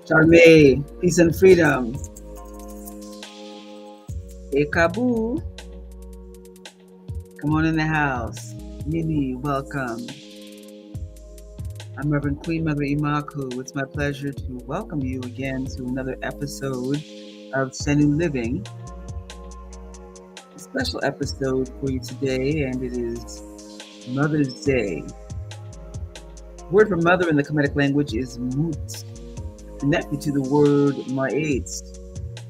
Charmaine, peace and freedom. Ekabu, come on in the house. Mini, welcome. I'm Reverend Queen Mother Imakhu. It's my pleasure to welcome you again to another episode of Senu Living. A special episode for you today, and it is Mother's Day. The word for mother in the Kemetic language is mut, connected to the word ma'et,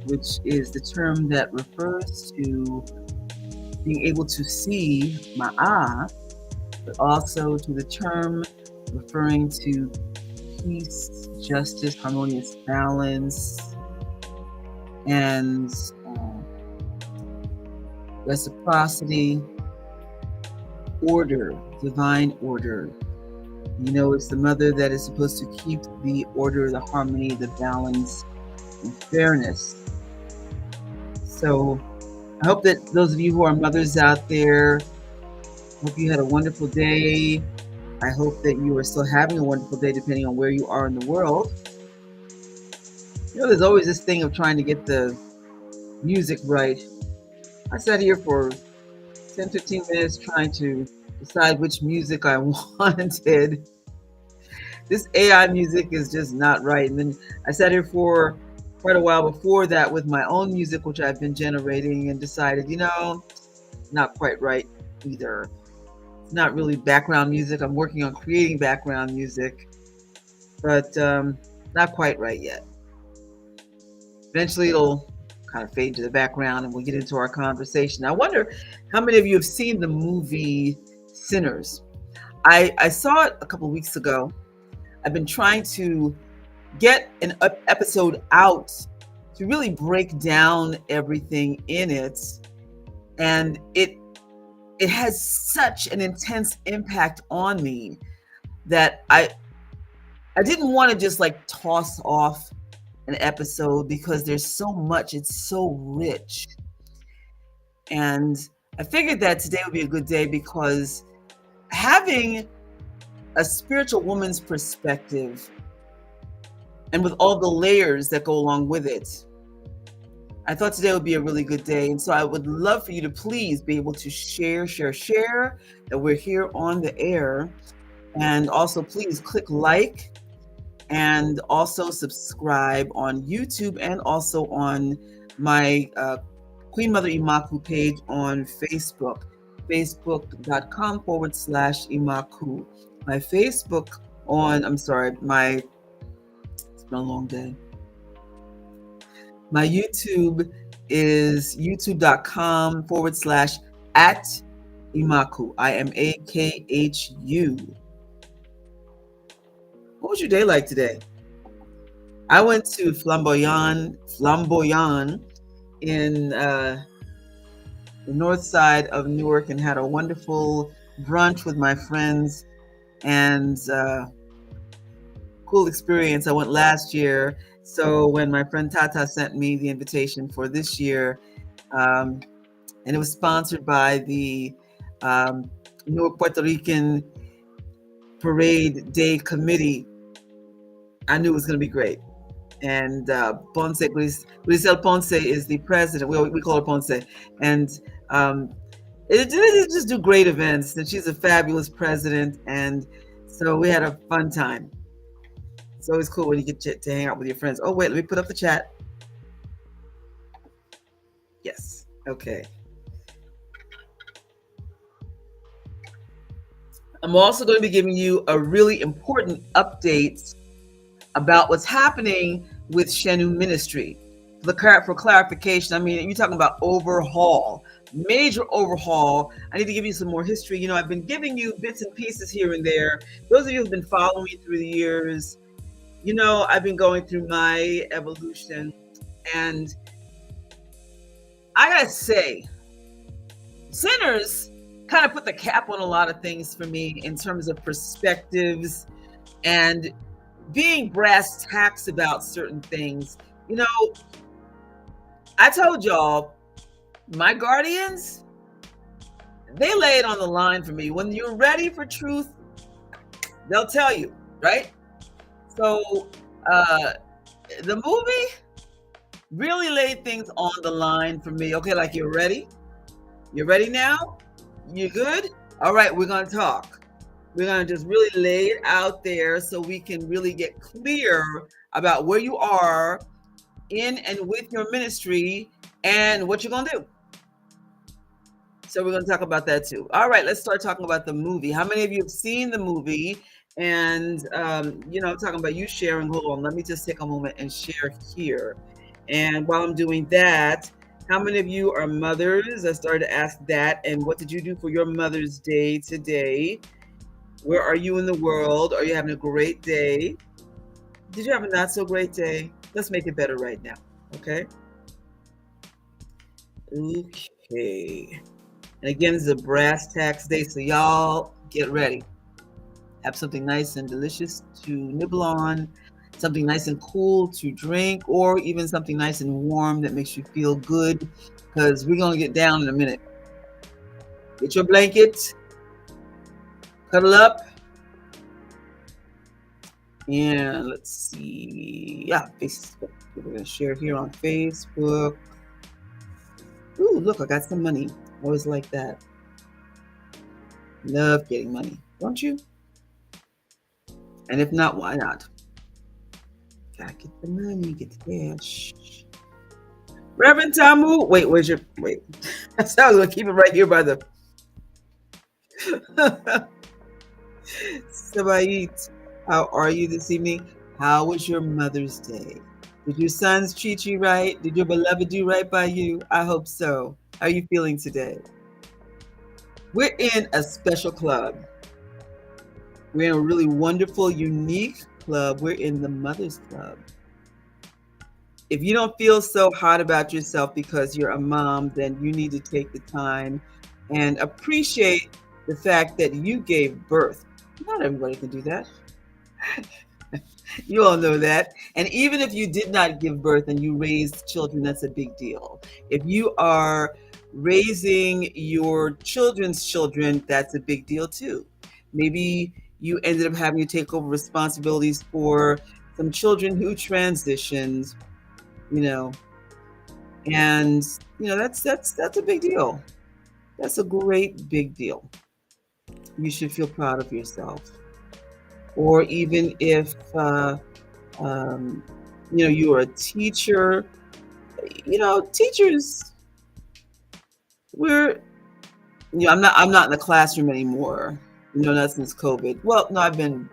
which is the term that refers to being able to see ma'a, but also to the term referring to peace, justice, harmonious balance, and reciprocity, order, divine order. You know, it's the mother that is supposed to keep the order, the harmony, the balance, and fairness. So I hope that those of you who are mothers out there, hope you had a wonderful day. I hope that you are still having a wonderful day depending on where you are in the world. You know, there's always this thing of trying to get the music right. I sat here for 10, 15 minutes trying to decide which music I wanted. This AI music is just not right. And then I sat here for quite a while before that with my own music, which I've been generating, and decided, not quite right either. It's not really background music. I'm working on creating background music, but not quite right yet. Eventually it'll kind of fade to the background and we'll get into our conversation. I wonder how many of you have seen the movie Sinners. I saw it a couple of weeks ago. I've been trying to get an episode out to really break down everything in it, and it has such an intense impact on me that I didn't want to just like toss off an episode because there's so much, it's so rich. And I figured that today would be a good day because having a spiritual woman's perspective and with all the layers that go along with it, I thought today would be a really good day. And so I would love for you to please be able to share that we're here on the air. And also please click like and also subscribe on YouTube and also on my Queen Mother Imakhu page on Facebook, facebook.com/Imakhu. My Facebook it's been a long day. My YouTube is youtube.com/@Imakhu, IMAKHU. What was your day like today? I went to Flamboyant in the north side of Newark and had a wonderful brunch with my friends, and cool experience. I went last year, so when my friend Tata sent me the invitation for this year, and it was sponsored by the Newark Puerto Rican Parade Day Committee, I knew it was going to be great. And Grisel Ponce is the president. We call her Ponce. And it just do great events. And she's a fabulous president. And so we had a fun time. It's always cool when you get to hang out with your friends. Oh, wait, let me put up the chat. Yes. Okay. I'm also going to be giving you a really important update about what's happening with Shenu Ministry. For clarification, I mean, you're talking about overhaul, major overhaul. I need to give you some more history. I've been giving you bits and pieces here and there. Those of you who've been following me through the years, I've been going through my evolution. And I gotta say, Sinners kind of put the cap on a lot of things for me in terms of perspectives and being brass tacks about certain things. I told y'all, my guardians, they lay it on the line for me. When you're ready for truth, they'll tell you, right? So The movie really laid things on the line for me. Okay, like you're ready? You ready now? You good? All right, we're going to talk. We're going to just really lay it out there so we can really get clear about where you are in and with your ministry and what you're going to do. So we're going to talk about that too. All right, let's start talking about the movie. How many of you have seen the movie? And I'm talking about you sharing. Hold on, let me just take a moment and share here. And while I'm doing that, how many of you are mothers? I started to ask that. And what did you do for your Mother's Day today? Where are you in the world? Are you having a great day? Did you have a not so great day? Let's make it better right now. Okay. Okay. And again, this is a brass tacks day, so y'all get ready. Have something nice and delicious to nibble on, something nice and cool to drink, or even something nice and warm that makes you feel good, because we're going to get down in a minute. Get your blanket, cuddle up, and let's see. Yeah, Facebook. We're going to share here on Facebook. Ooh, look, I got some money. Always like that. Love getting money, don't you? And if not, why not? Gotta get the money, get the cash. Reverend Tamu, where's your wait? I was gonna keep it right here by the Sabayit. How are you this evening? How was your Mother's Day? Did your sons treat you right? Did your beloved do right by you? I hope so. How are you feeling today? We're in a special club. We're in a really wonderful, unique club. We're in the Mother's Club. If you don't feel so hot about yourself because you're a mom, then you need to take the time and appreciate the fact that you gave birth. Not everybody can do that. You all know that. And even if you did not give birth and you raised children, that's a big deal. If you are raising your children's children, that's a big deal too. Maybe you ended up having to take over responsibilities for some children who transitioned, and that's a big deal. That's a great big deal. You should feel proud of yourself. Or even if you are a teacher, teachers, I'm not in the classroom anymore. Not since COVID. Well, no, I've been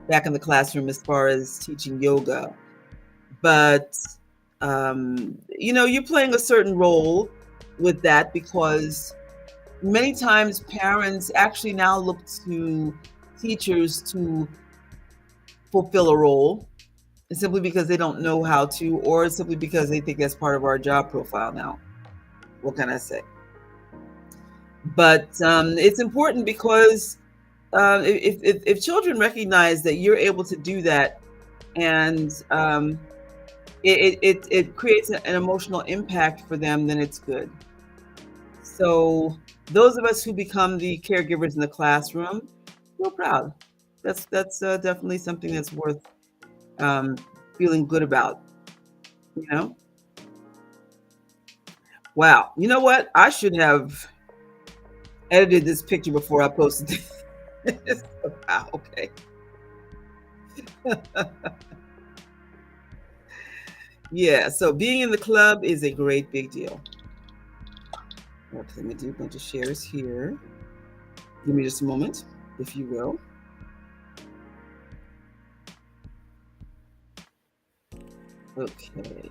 back in the classroom as far as teaching yoga, but you're playing a certain role with that, because many times parents actually now look to teachers to fulfill a role, simply because they don't know how to, or simply because they think that's part of our job profile now. What can I say? But it's important, because if children recognize that you're able to do that, and it creates an emotional impact for them, then it's good. So those of us who become the caregivers in the classroom, feel proud. That's definitely something that's worth feeling good about. Wow. You know what? I should have edited this picture before I posted it. Wow. Okay. Yeah. So being in the club is a great big deal. Okay, let me do a bunch of shares here. Give me just a moment, if you will. Okay.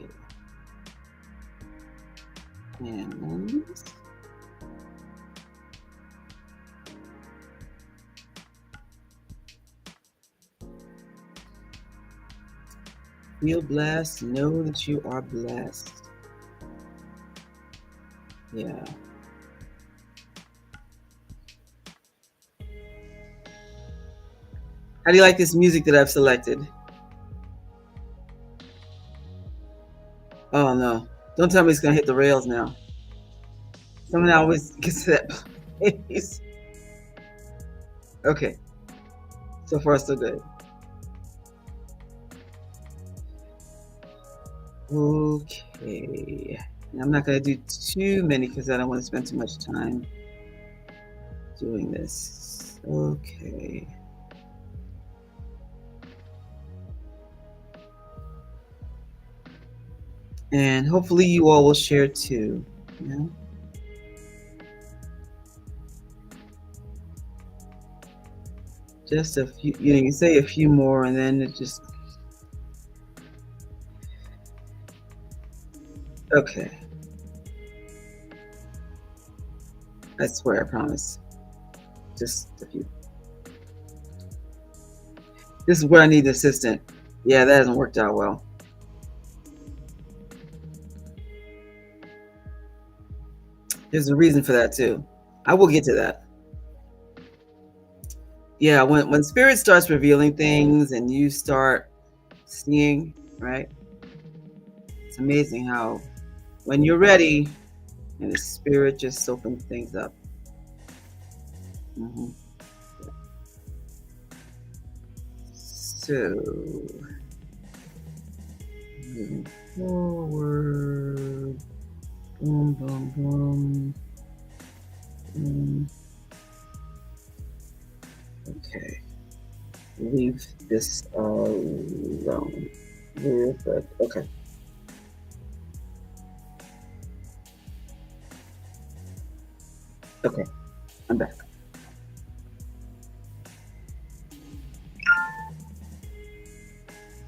And feel blessed. Know that you are blessed. Yeah. How do you like this music that I've selected? Oh no. Don't tell me it's gonna hit the rails now. Someone always gets to that place. Okay. So far so good. Okay. And I'm not going to do too many because I don't want to spend too much time doing this. Okay. And hopefully you all will share too. You know? Just a few, you say a few more and then it just, okay. I swear, I promise. Just a few. This is where I need an assistant. Yeah, that hasn't worked out well. There's a reason for that too. I will get to that. Yeah, when spirit starts revealing things and you start seeing, right? It's amazing how when you're ready and the spirit just opens things up. Hmm. So moving forward, boom, boom, boom, boom. Okay, leave this alone. We're good. Okay, okay, I'm back.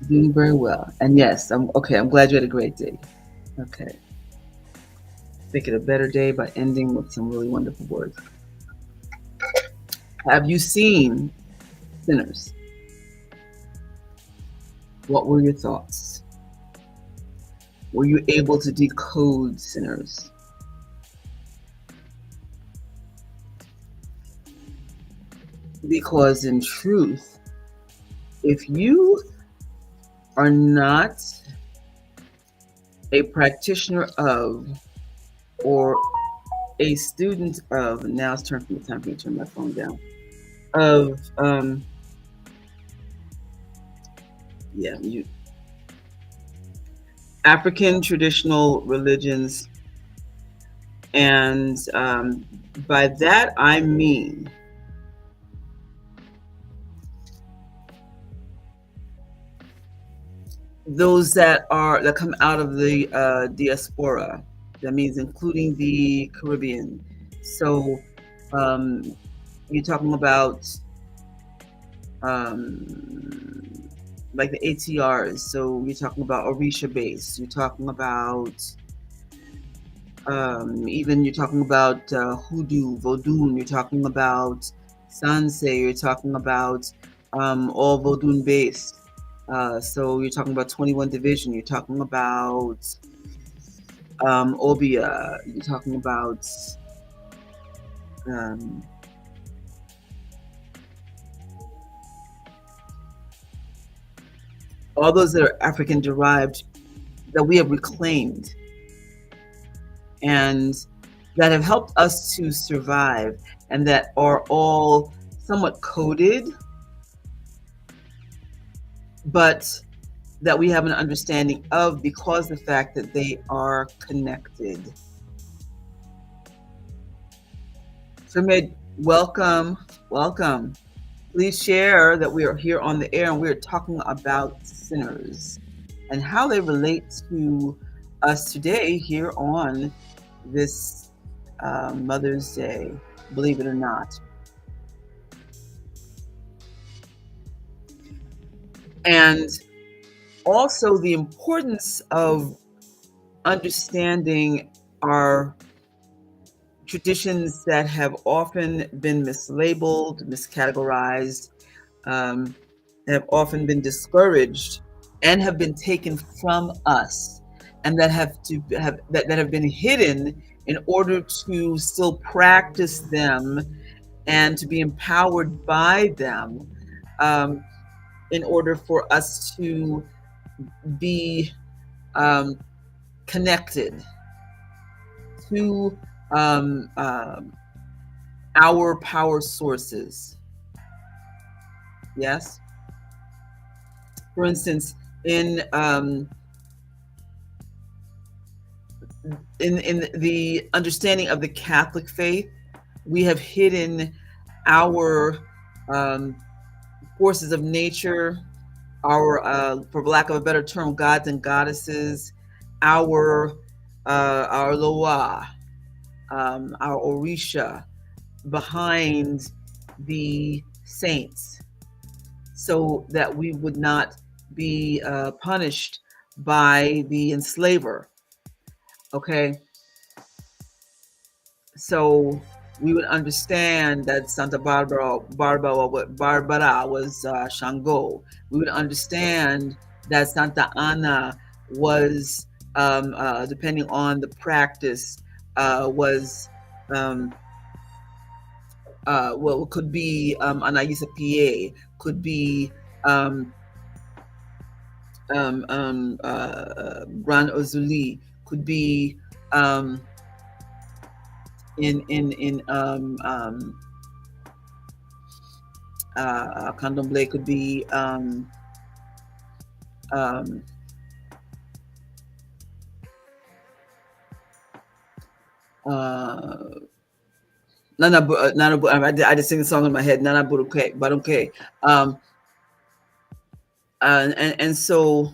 Doing very well. And yes, I'm okay. I'm glad you had a great day. Okay, make it a better day by ending with some really wonderful words. Have you seen Sinners? What were your thoughts? Were you able to decode Sinners? Because in truth, if you are not a practitioner of or a student of, now it's time for me to turn my phone down, of yeah, you African traditional religions, and by that I mean those that come out of the diaspora. That means including the Caribbean. So um, you're talking about um, like the ATRs. So you're talking about Orisha base. You're talking about even you're talking about hoodoo, Vodun. You're talking about Sanse. You're talking about all Vodun based. So you're talking about 21 Division. You're talking about Obia. You're talking about um, all those that are African derived that we have reclaimed and that have helped us to survive and that are all somewhat coded, but that we have an understanding of because the fact that they are connected. Shamid, welcome, welcome. Please share that we are here on the air and we're talking about sinners and how they relate to us today here on this Mother's Day, believe it or not. And also the importance of understanding our traditions that have often been mislabeled, miscategorized, um, have often been discouraged, and have been taken from us, and that have been hidden in order to still practice them and to be empowered by them, um, in order for us to be um, connected to our power sources. Yes. For instance, in in the understanding of the Catholic faith, we have hidden our um, forces of nature, our, for lack of a better term, gods and goddesses, our our Loa, our Orisha, behind the saints, so that we would not be punished by the enslaver. Okay, so we would understand that Barbara was Shango. We would understand that Santa Ana was, depending on the practice, was, um, well, it could be Anaisa PA, could be um, Gran Ozuli, could be um, in Candomblé, could be um, uh, I just sing the song in my head, Nana Buruke, Barunke. Um, and so,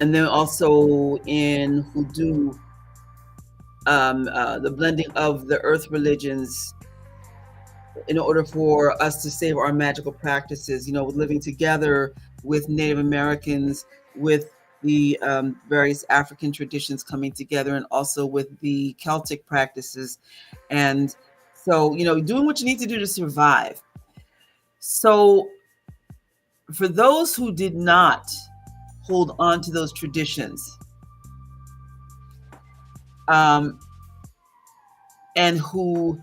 and then also in Hoodoo, the blending of the earth religions in order for us to save our magical practices, living together with Native Americans, with the various African traditions coming together, and also with the Celtic practices. And so, doing what you need to do to survive. So, for those who did not hold on to those traditions, um, and who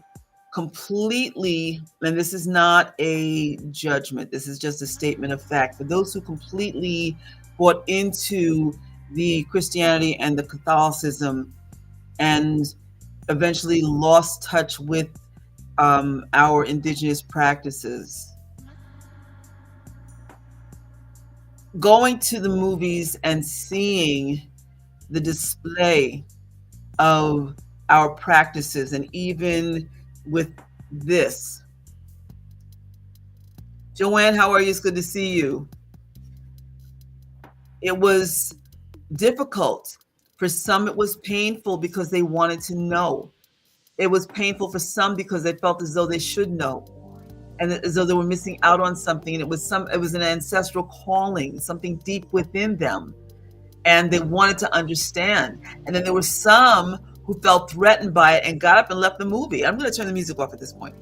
completely, and this is not a judgment, this is just a statement of fact, for those who completely bought into the Christianity and the Catholicism and eventually lost touch with our indigenous practices, going to the movies and seeing the display of our practices, and even with this. Joanne, how are you? It's good to see you. It was difficult. For some, it was painful because they wanted to know. It was painful for some because they felt as though they should know, and as though they were missing out on something. And it was an ancestral calling, something deep within them, and they wanted to understand. And then there were some who felt threatened by it and got up and left the movie. I'm going to turn the music off at this point.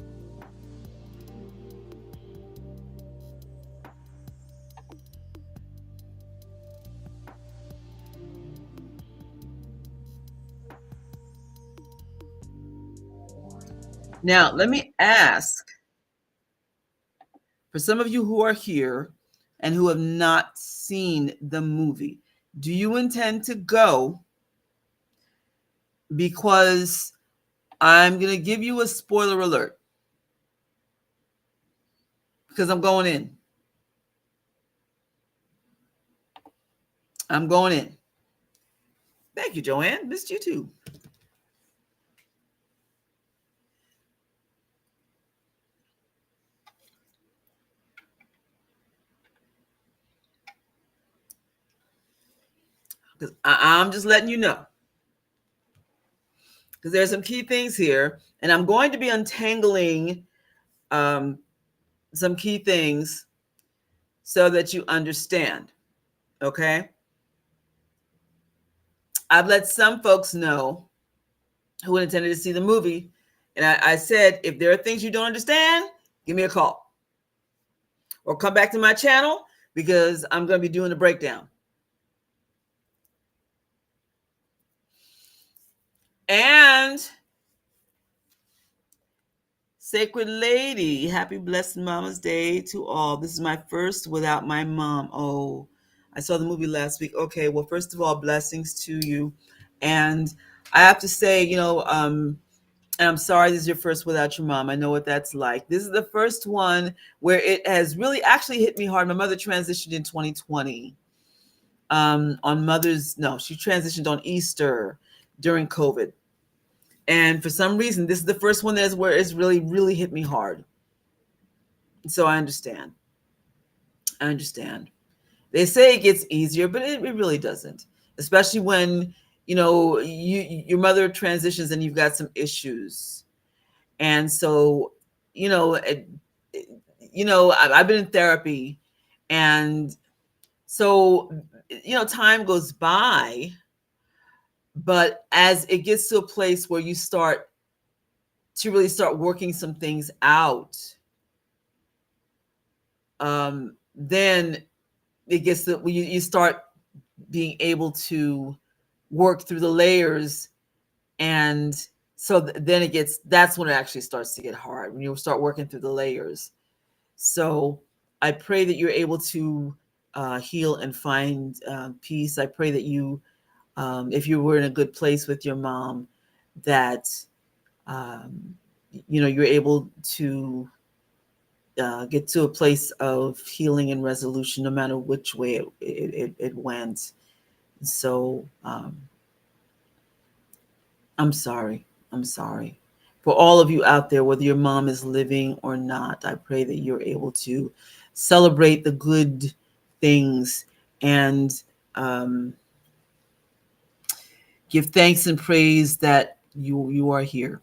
Now, let me ask, for some of you who are here and who have not seen the movie, do you intend to go? Because I'm going to give you a spoiler alert. Because I'm going in. I'm going in. Thank you, Joanne. Missed you too. Because I'm just letting you know. Because there's some key things here, and I'm going to be untangling some key things so that you understand. Okay? I've let some folks know who intended to see the movie, and I said, if there are things you don't understand, give me a call or come back to my channel, because I'm going to be doing the breakdown. And Sacred Lady, happy blessed Mama's Day to all. This is my first without my mom. Oh, I saw the movie last week. Okay, well, first of all, blessings to you. And I have to say, and I'm sorry this is your first without your mom. I know what that's like. This is the first one where it has really actually hit me hard. My mother transitioned in 2020. on Mother's, no, she transitioned on Easter during COVID. And for some reason, this is the first one that's where it's really, really hit me hard. So I understand. I understand. They say it gets easier, but it really doesn't. Especially when, your mother transitions and you've got some issues. And so, you know, it, I've been in therapy, and so, time goes by, but as it gets to a place where you start to really start working some things out, then it gets to you start being able to work through the layers. And so then that's when it actually starts to get hard, when you start working through the layers. So I pray that you're able to heal and find peace. I pray that if you were in a good place with your mom, that you're able to get to a place of healing and resolution, no matter which way it went. So I'm sorry. I'm sorry. For all of you out there, whether your mom is living or not, I pray that you're able to celebrate the good things and give thanks and praise that you are here.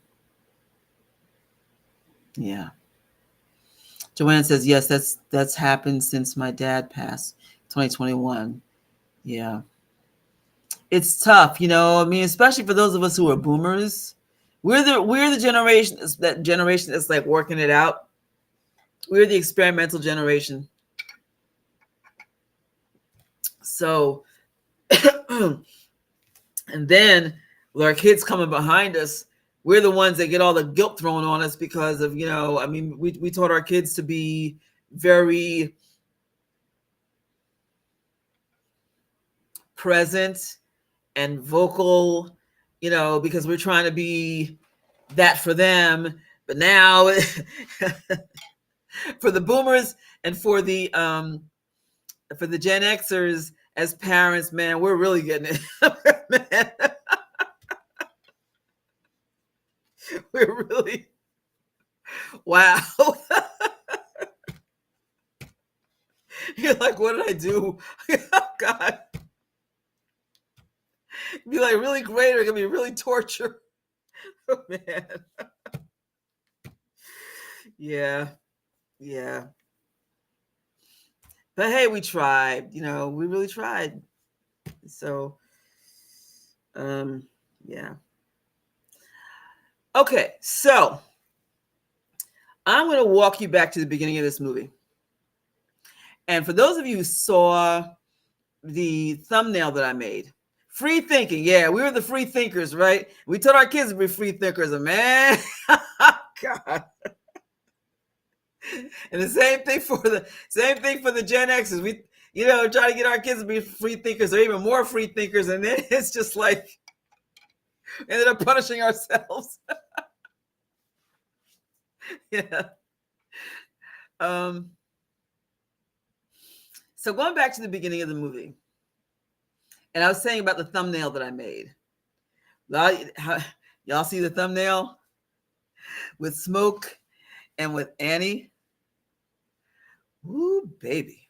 Yeah. Joanne says, yes, that's happened since my dad passed, 2021. Yeah. It's tough, I mean, especially for those of us who are boomers. We're the generation that's like working it out. We're the experimental generation. So and then with our kids coming behind us, we're the ones that get all the guilt thrown on us because of, I mean, we taught our kids to be very present and vocal, because we're trying to be that for them. But now for the boomers and for the Gen Xers as parents, man, we're really getting it. We're really, wow. You're like, what did I do? Oh, God. Be like really great, or it can be really torture. Oh, man. Yeah. Yeah. But hey, we tried, we really tried. So, yeah. Okay. So I'm going to walk you back to the beginning of this movie. And for those of you who saw the thumbnail that I made, free thinking. Yeah, we were the free thinkers, right? We told our kids to be free thinkers, and man, God. And the same thing for the Gen X's. We, try to get our kids to be free thinkers, or even more free thinkers, and then it's just like ended up punishing ourselves. Yeah. So going back to the beginning of the movie, and I was saying about the thumbnail that I made. Y'all see the thumbnail with Smoke and with Annie? Ooh, baby.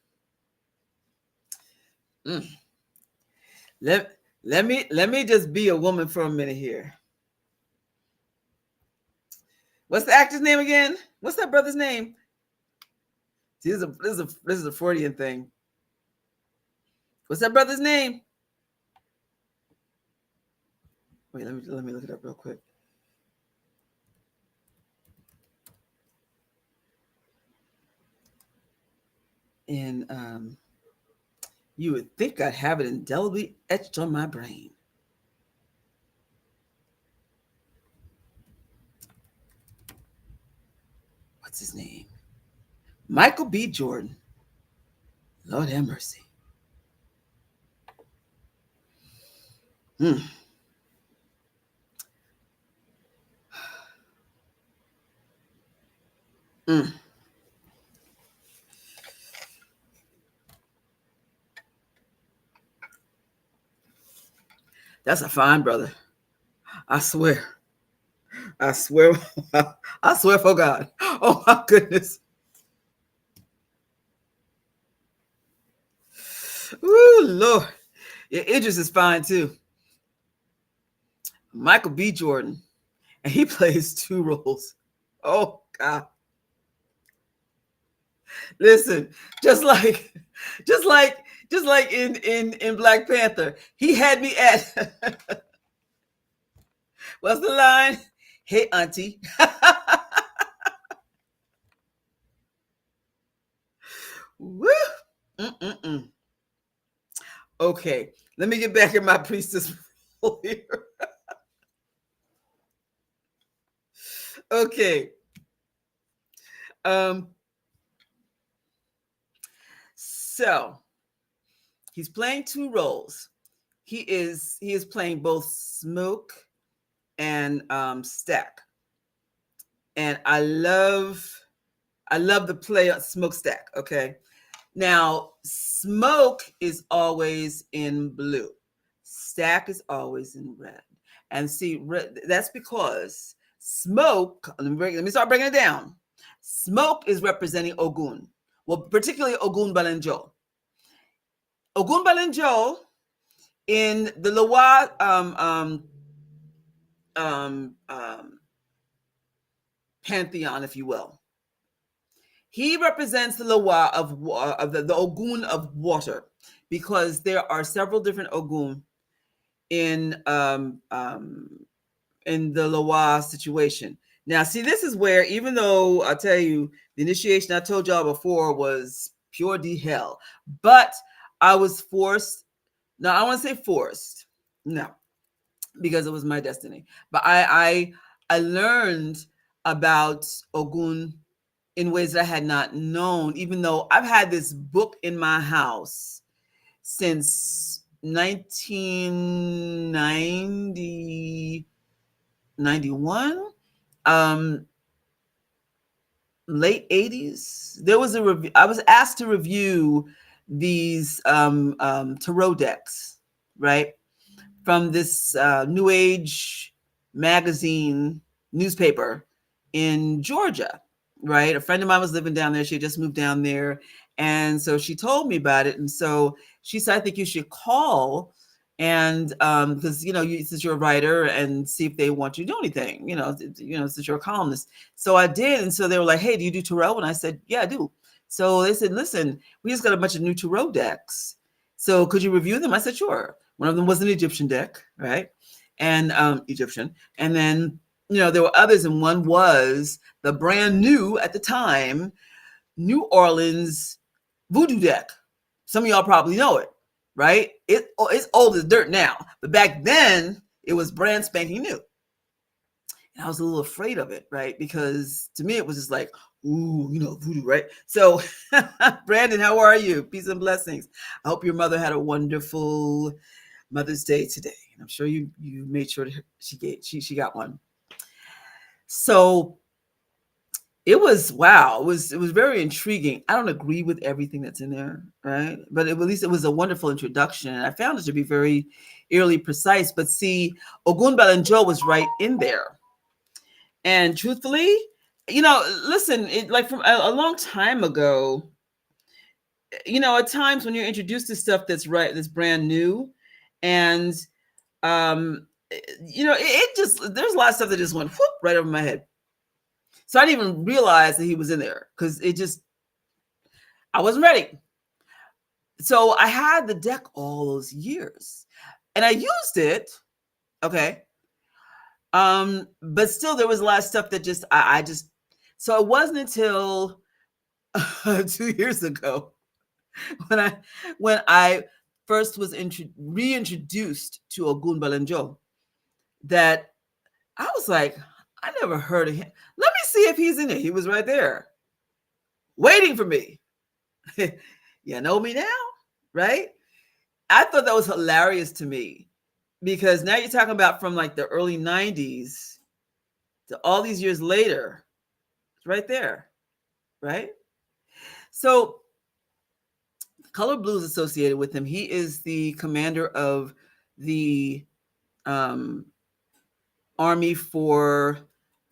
Mm. Let me just be a woman for a minute here. What's the actor's name again? What's that brother's name? See, this is a Freudian thing. What's that brother's name? Wait, let me look it up real quick. And you would think I'd have it indelibly etched on my brain. What's his name? Michael B. Jordan. Lord have mercy. Mm. Mm. That's a fine brother. I swear. I swear. I swear for God. Oh my goodness. Ooh, Lord. Yeah, Idris is fine too. Michael B. Jordan. And he plays two roles. Oh God. Listen, just like just like just like in Black Panther, he had me at what's the line? Hey auntie. Woo! Mm-mm-mm. Okay, let me get back in my priestess role here. Okay. Um, so he's playing two roles. He is playing both Smoke and Stack. And I love the play on Smokestack. Okay. Now, Smoke is always in blue. Stack is always in red. And see, that's because Smoke, let me start breaking it down. Smoke is representing Ogun. Well, particularly Ogun Balenjo. Ogun Balenjo in the Loa um, um, pantheon, if you will. He represents the Loa of the Ogun of water, because there are several different Ogun in the Loa situation. Now, see, this is where, even though I tell you the initiation I told y'all before was pure D hell, but I was forced. Now, I want to say forced, no, because it was my destiny. But I learned about Ogun in ways that I had not known, even though I've had this book in my house since 1990, 91, late 80s. There was a review. I was asked to review these tarot decks, right? From this New Age magazine newspaper in Georgia, right? A friend of mine was living down there. She had just moved down there. And so she told me about it. And so she said, I think you should call and because since you're a writer, and see if they want you to do anything, since you're a columnist. So I did. And so they were like, hey, do you do tarot? And I said, yeah, I do. So they said, listen, we just got a bunch of new tarot decks. So could you review them? I said, sure. One of them was an Egyptian deck, right? And Egyptian. And then, there were others, and one was the brand new, at the time, New Orleans voodoo deck. Some of y'all probably know it, right? It's old as dirt now, but back then it was brand spanking new. And I was a little afraid of it, right? Because to me it was just like, ooh, voodoo, right? So, Brandon, how are you? Peace and blessings. I hope your mother had a wonderful Mother's Day today, and I'm sure you made sure that she got one. So it was wow. It was very intriguing. I don't agree with everything that's in there, right? But at least it was a wonderful introduction, and I found it to be very eerily precise. But see, Ogun Balenjo was right in there, and truthfully, listen, like from a long time ago, at times when you're introduced to stuff that's brand new, and it just, there's a lot of stuff that just went whoop right over my head. So I didn't even realize that he was in there, because I wasn't ready. So I had the deck all those years and I used it. Okay. But still there was a lot of stuff that so it wasn't until 2 years ago when I first was reintroduced to Ogun Balenjo that I was like, I never heard of him. Let me see if he's in it. He was right there waiting for me. You know me now, right? I thought that was hilarious to me, because now you're talking about from like the early 90s to all these years later. It's right there, right? So color blue is associated with him. He is the commander of the um, army for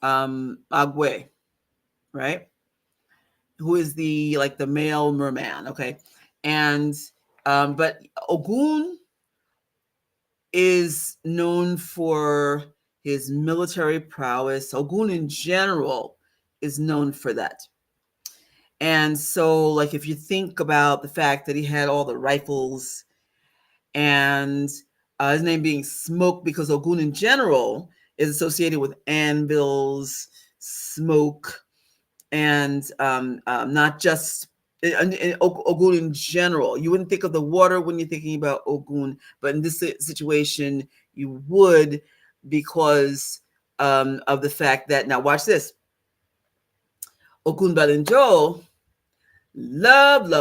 Agwe, right? Who is the like the male merman, okay? And but Ogun is known for his military prowess. Ogun in general is known for that. And so, like, if you think about the fact that he had all the rifles and his name being Smoke, because Ogun in general is associated with anvils, smoke, and not just Ogun in general. You wouldn't think of the water when you're thinking about Ogun, but in this situation, you would, because of the fact that, now watch this, Ogun Balinjo loves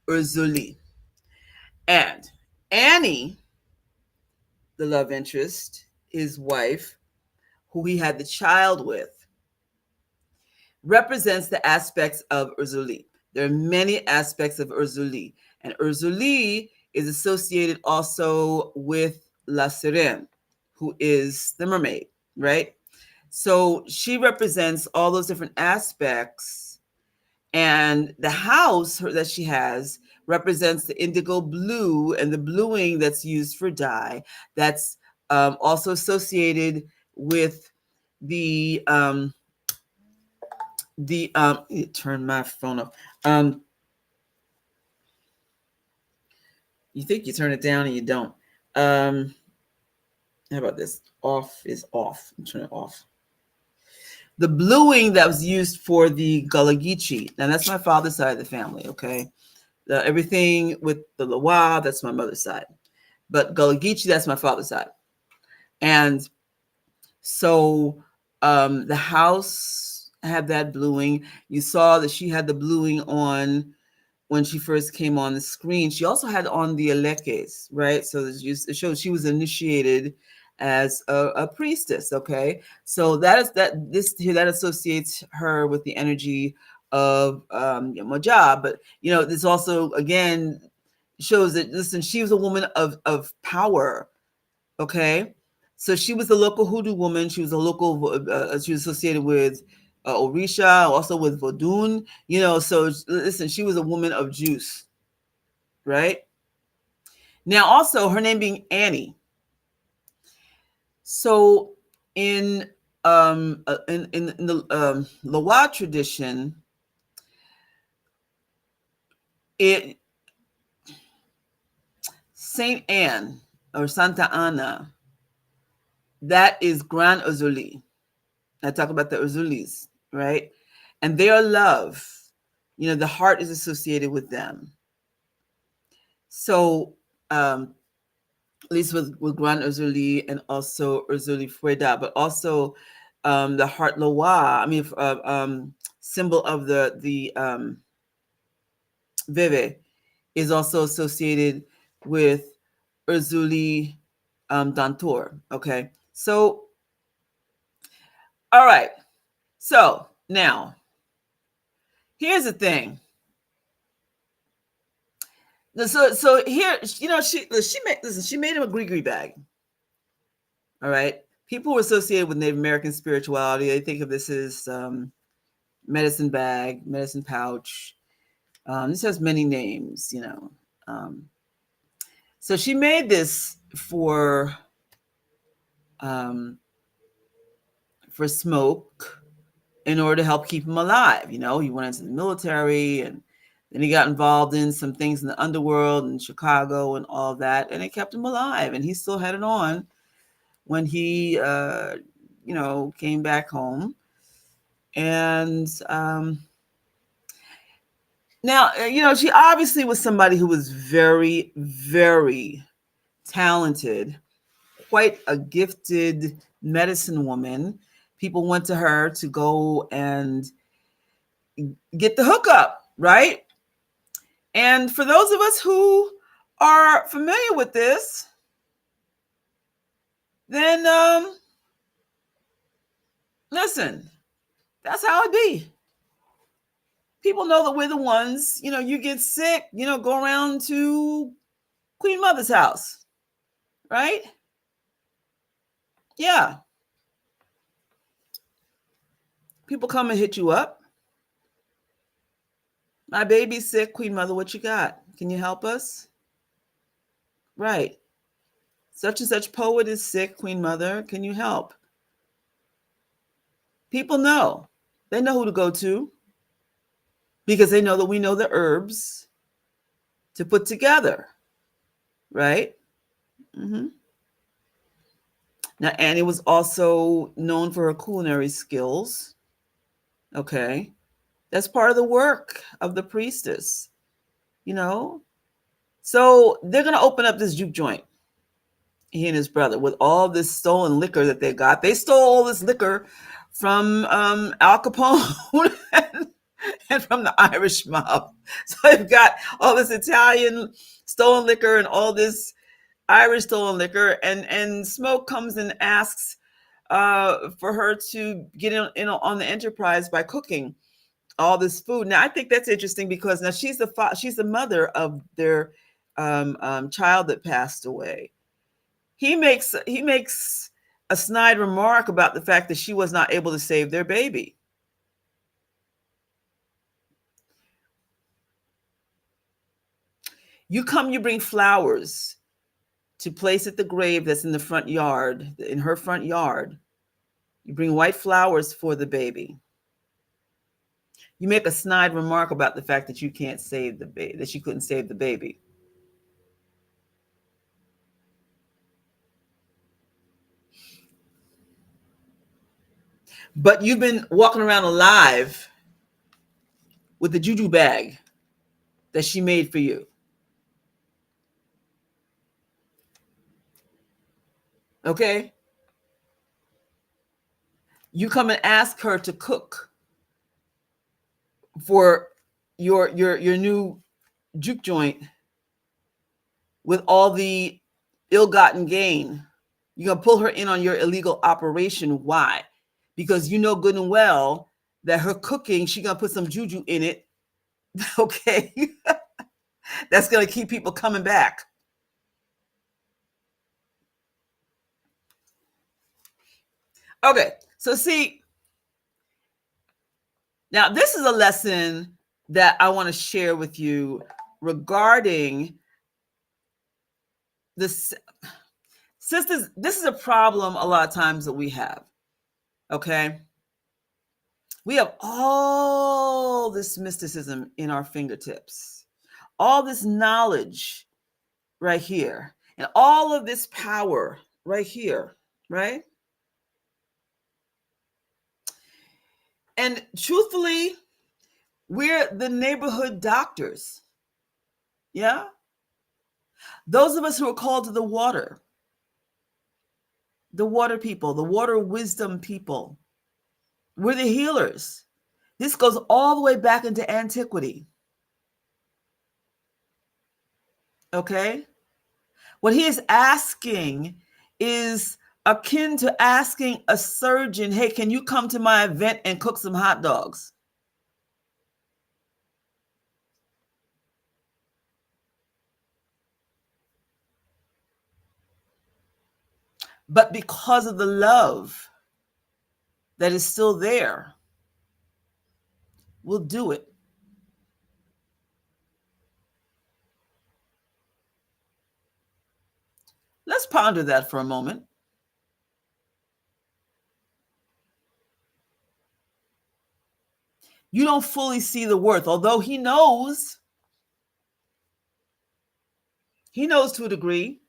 Urzuli. And Annie, the love interest, his wife, who he had the child with, represents the aspects of Urzuli. There are many aspects of Urzuli, and Urzuli is associated also with La Sirene, who is the mermaid, right? So she represents all those different aspects, and the house that she has represents the indigo blue and the bluing that's used for dye. That's also associated with the turn my phone off. You think you turn it down and you don't. How about this? Off is off. Turn it off. The bluing that was used for the Gulagichi. Now that's my father's side of the family. Okay, everything with the Lawa, that's my mother's side, but Gulagichi, that's my father's side. And so the house had that bluing. You saw that she had the bluing on when she first came on the screen. She also had on the Elekes, right? So it shows she was initiated as a priestess. Okay, so that associates her with the energy of Moja. But this also again shows that, listen, she was a woman of power. Okay, so she was a local hoodoo woman. She was a local. She was associated with Orisha, also with Vodun. So listen, she was a woman of juice, right? Now, also her name being Annie. So in the Lawa tradition, it Saint Anne or Santa Ana, that is Grand Uzuli. I talk about the Uzulis, right? And their love, the heart is associated with them. So at least with Gran Uzuli and also Uzuli Fueda, but also the heart Loa, symbol of the Veve, is also associated with Uzuli Dantor. Okay, so all right, so now here's the thing. So here, she made him a gree bag. All right. People who are associated with Native American spirituality, they think of this as medicine bag, medicine pouch. This has many names. So she made this for Smoke in order to help keep him alive. He went into the military, and then he got involved in some things in the underworld in Chicago and all that, and it kept him alive. And he still had it on when he came back home. And now, she obviously was somebody who was very, very talented, quite a gifted medicine woman. People went to her to go and get the hookup, right? And for those of us who are familiar with this, then listen, that's how it be. People know that we're the ones, you get sick, go around to Queen Mother's house. right? Yeah. People come and hit you up. My baby's sick, Queen Mother, what you got? Can you help us? Right. Such and such poet is sick, Queen Mother. Can you help? People know. They know who to go to because they know that we know the herbs to put together, right? Hmm. Now, Annie was also known for her culinary skills. Okay. That's part of the work of the priestess, you know? So they're going to open up this juke joint, he and his brother, with all this stolen liquor that they got. They stole all this liquor from Al Capone and from the Irish mob. So they've got all this Italian stolen liquor and all this Irish stolen liquor. And Smoke comes and asks for her to get in on the enterprise by cooking all this food. Now, I think that's interesting because now she's the mother of their child that passed away. He makes a snide remark about the fact that she was not able to save their baby. You bring flowers to place at the grave that's in the front yard, in her front yard. You bring white flowers for the baby. You make a snide remark about the fact that you can't save the baby, that she couldn't save the baby. But you've been walking around alive with the juju bag that she made for you. Okay? You come and ask her to cook for your new juke joint with all the ill-gotten gain. You're gonna pull her in on your illegal operation. Why? Because you know good and well that her cooking, she's gonna put some juju in it. Okay. That's gonna keep people coming back. Okay, so see, now this is a lesson that I want to share with you regarding this. Sisters, this is a problem a lot of times that we have. Okay. We have all this mysticism in our fingertips, all this knowledge right here, and all of this power right here, right? And truthfully, we're the neighborhood doctors. Yeah. Those of us who are called to the water people, the water wisdom people, we're the healers. This goes all the way back into antiquity. Okay. What he is asking is akin to asking a surgeon, hey, can you come to my event and cook some hot dogs? But because of the love that is still there, we'll do it. Let's ponder that for a moment. You don't fully see the worth, although he knows. He knows to a degree.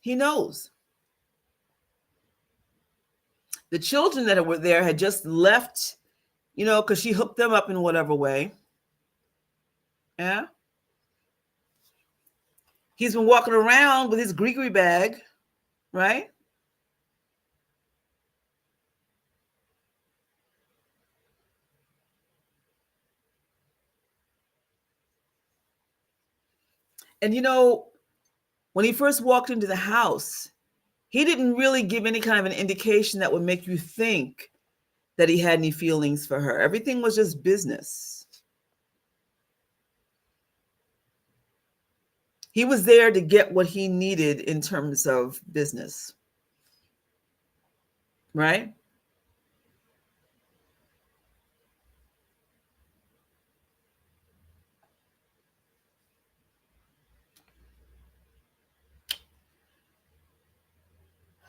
He knows. The children that were there had just left, because she hooked them up in whatever way. Yeah. He's been walking around with his Gregory bag, right? And when he first walked into the house, he didn't really give any kind of an indication that would make you think that he had any feelings for her. Everything was just business. He was there to get what he needed in terms of business, right?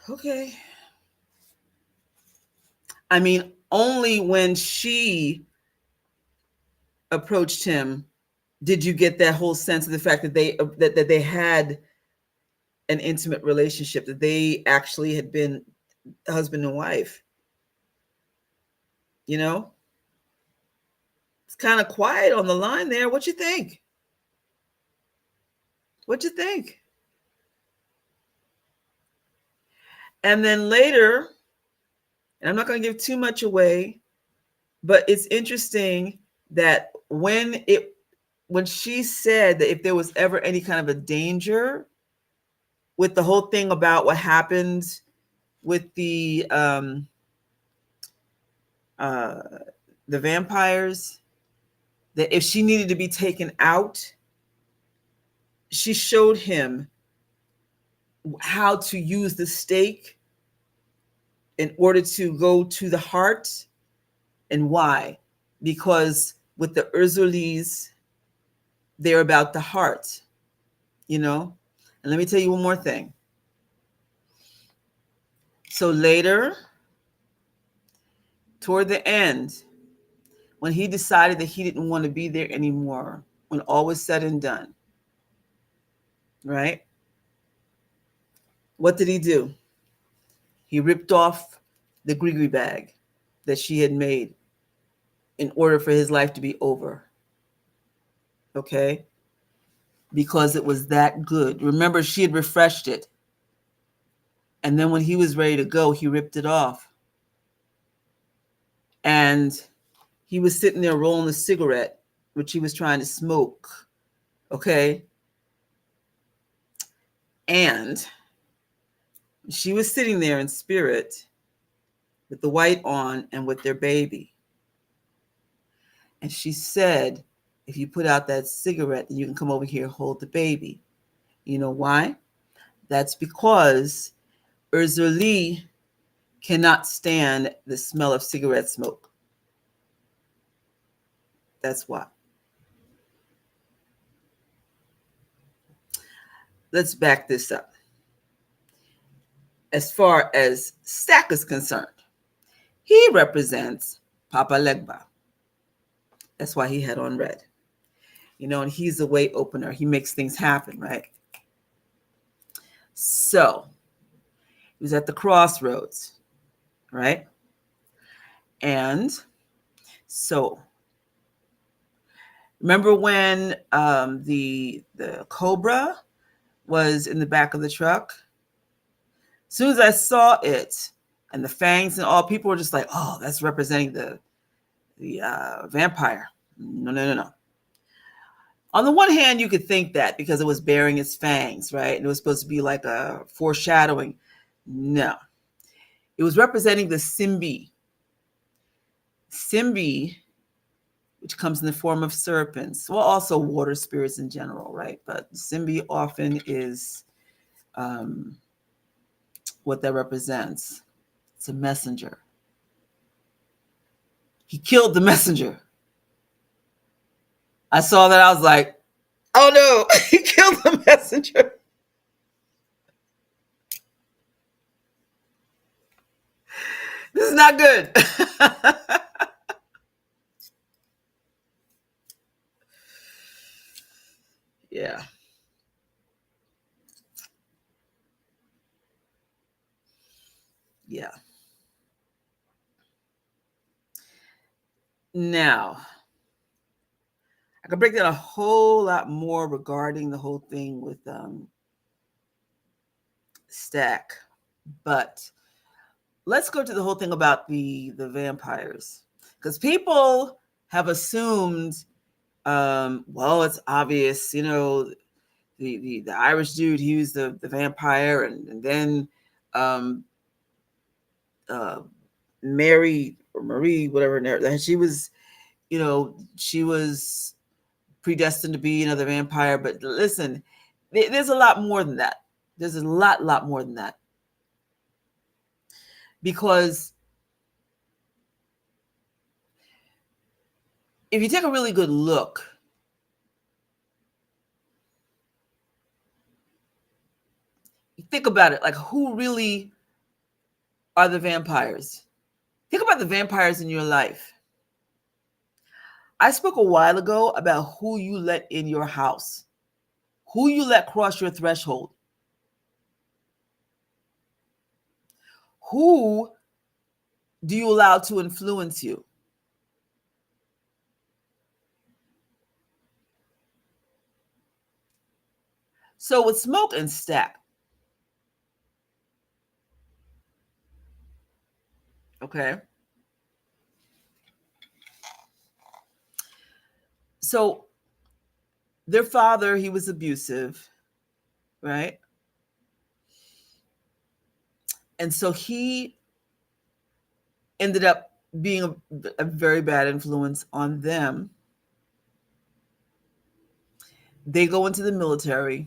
Okay. I mean, only when she approached him did you get that whole sense of the fact that that they had an intimate relationship, that they actually had been husband and wife. You know, it's kind of quiet on the line there. What you think? What you think? And then later, and I'm not going to give too much away, but it's interesting that when she said that if there was ever any kind of a danger with the whole thing about what happened with uh, the vampires, that if she needed to be taken out, she showed him how to use the stake in order to go to the heart. And why? Because with the Urzulis, they're about the heart, you know? And let me tell you one more thing. So later, toward the end, when he decided that he didn't want to be there anymore, when all was said and done, right? What did he do? He ripped off the Grigri bag that she had made in order for his life to be over. Okay? Because it was that good. Remember, she had refreshed it. And then when he was ready to go, he ripped it off. And he was sitting there rolling a cigarette, which he was trying to smoke. Okay? And she was sitting there in spirit with the white on and with their baby. And she said, if you put out that cigarette, then you can come over here and hold the baby. You know why? That's because Urzuli cannot stand the smell of cigarette smoke. That's why. Let's back this up. As far as Stack is concerned, he represents Papa Legba. That's why he had on red. You know, and he's a way opener. He makes things happen, right? So he was at the crossroads, right? And so remember when the cobra was in the back of the truck? As soon as I saw it and the fangs and all, people were just like, "Oh, that's representing the vampire." No, no, no, no. On the one hand, you could think that because it was bearing its fangs, right? And it was supposed to be like a foreshadowing. No, it was representing the Simbi. Simbi, which comes in the form of serpents, well, also water spirits in general, right? But Simbi often is what that represents. It's a messenger. He killed the messenger. I saw that. I was like, oh no, he killed the messenger. This is not good. Yeah. Yeah. Now, I could break down a whole lot more regarding the whole thing with Stack, but let's go to the whole thing about the vampires, because people have assumed, well, it's obvious, you know, the Irish dude, he was the vampire, and then um, uh, Mary or Marie, whatever, and she was, she was predestined to be another vampire. But listen, There's a lot more than that. There's a lot more than that. Because if you take a really good look, you think about it, like who really are the vampires? Think about the vampires in your life. I spoke a while ago about who you let in your house, who you let cross your threshold, who do you allow to influence you? So with smoke and stack, okay? So their father, he was abusive, right? And so he ended up being a very bad influence on them. They go into the military,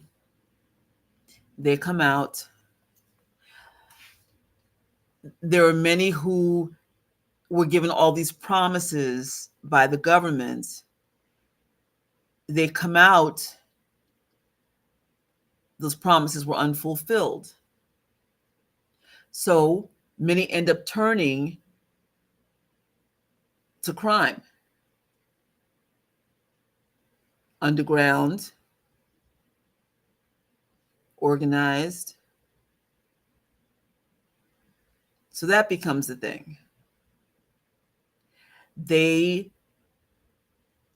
they come out. There are many who were given all these promises by the government. They come out, those promises were unfulfilled. So many end up turning to crime, underground, organized. So that becomes the thing. They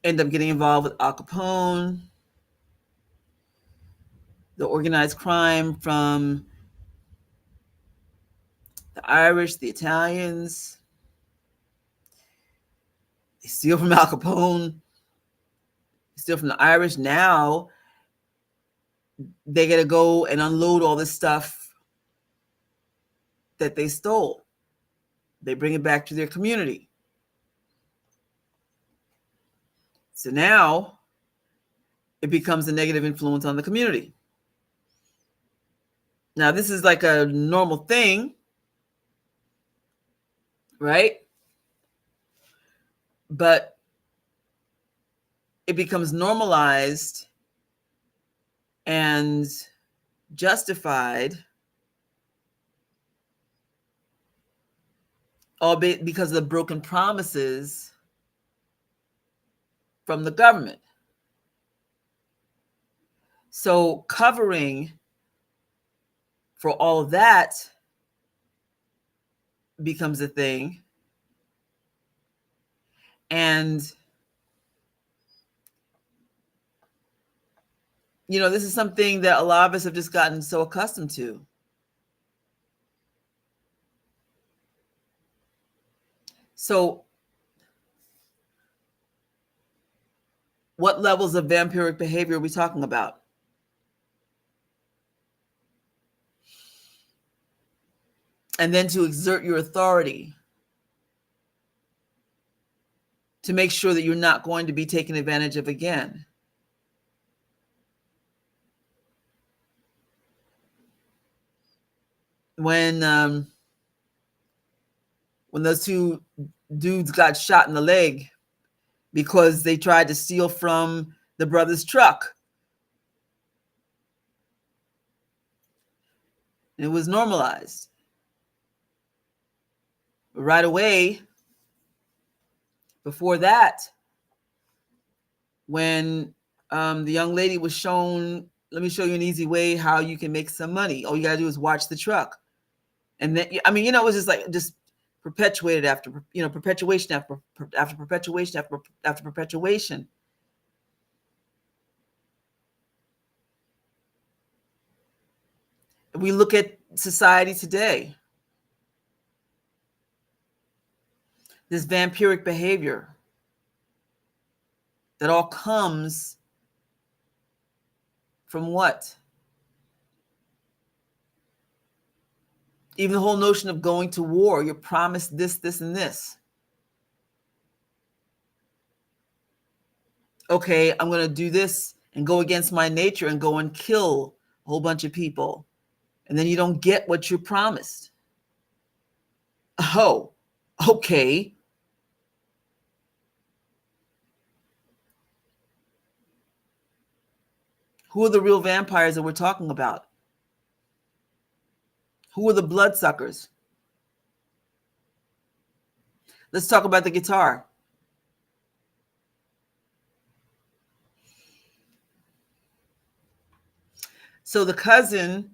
end up getting involved with Al Capone, the organized crime from the Irish, the Italians. They steal from Al Capone, steal from the Irish. Now they got to go and unload all this stuff that they stole. They bring it back to their community. So now it becomes a negative influence on the community. Now, this is like a normal thing, right? But it becomes normalized and justified, albeit because of the broken promises from the government. So covering for all of that becomes a thing. And, you know, this is something that a lot of us have just gotten so accustomed to. So what levels of vampiric behavior are we talking about? And then to exert your authority to make sure that you're not going to be taken advantage of again. When those two dudes got shot in the leg because they tried to steal from the brother's truck, it was normalized. Right away, before that, when the young lady was shown, let me show you an easy way how you can make some money. All you got to do is watch the truck. And then, I mean, you know, it was just perpetuated after, you know, perpetuation after perpetuation after perpetuation. We look at society today, this vampiric behavior that all comes from what? Even the whole notion of going to war, you're promised this, this, and this. Okay, I'm going to do this and go against my nature and go and kill a whole bunch of people. And then you don't get what you promised. Oh, okay. Who are the real vampires that we're talking about? Who are the bloodsuckers? Let's talk about the guitar. So the cousin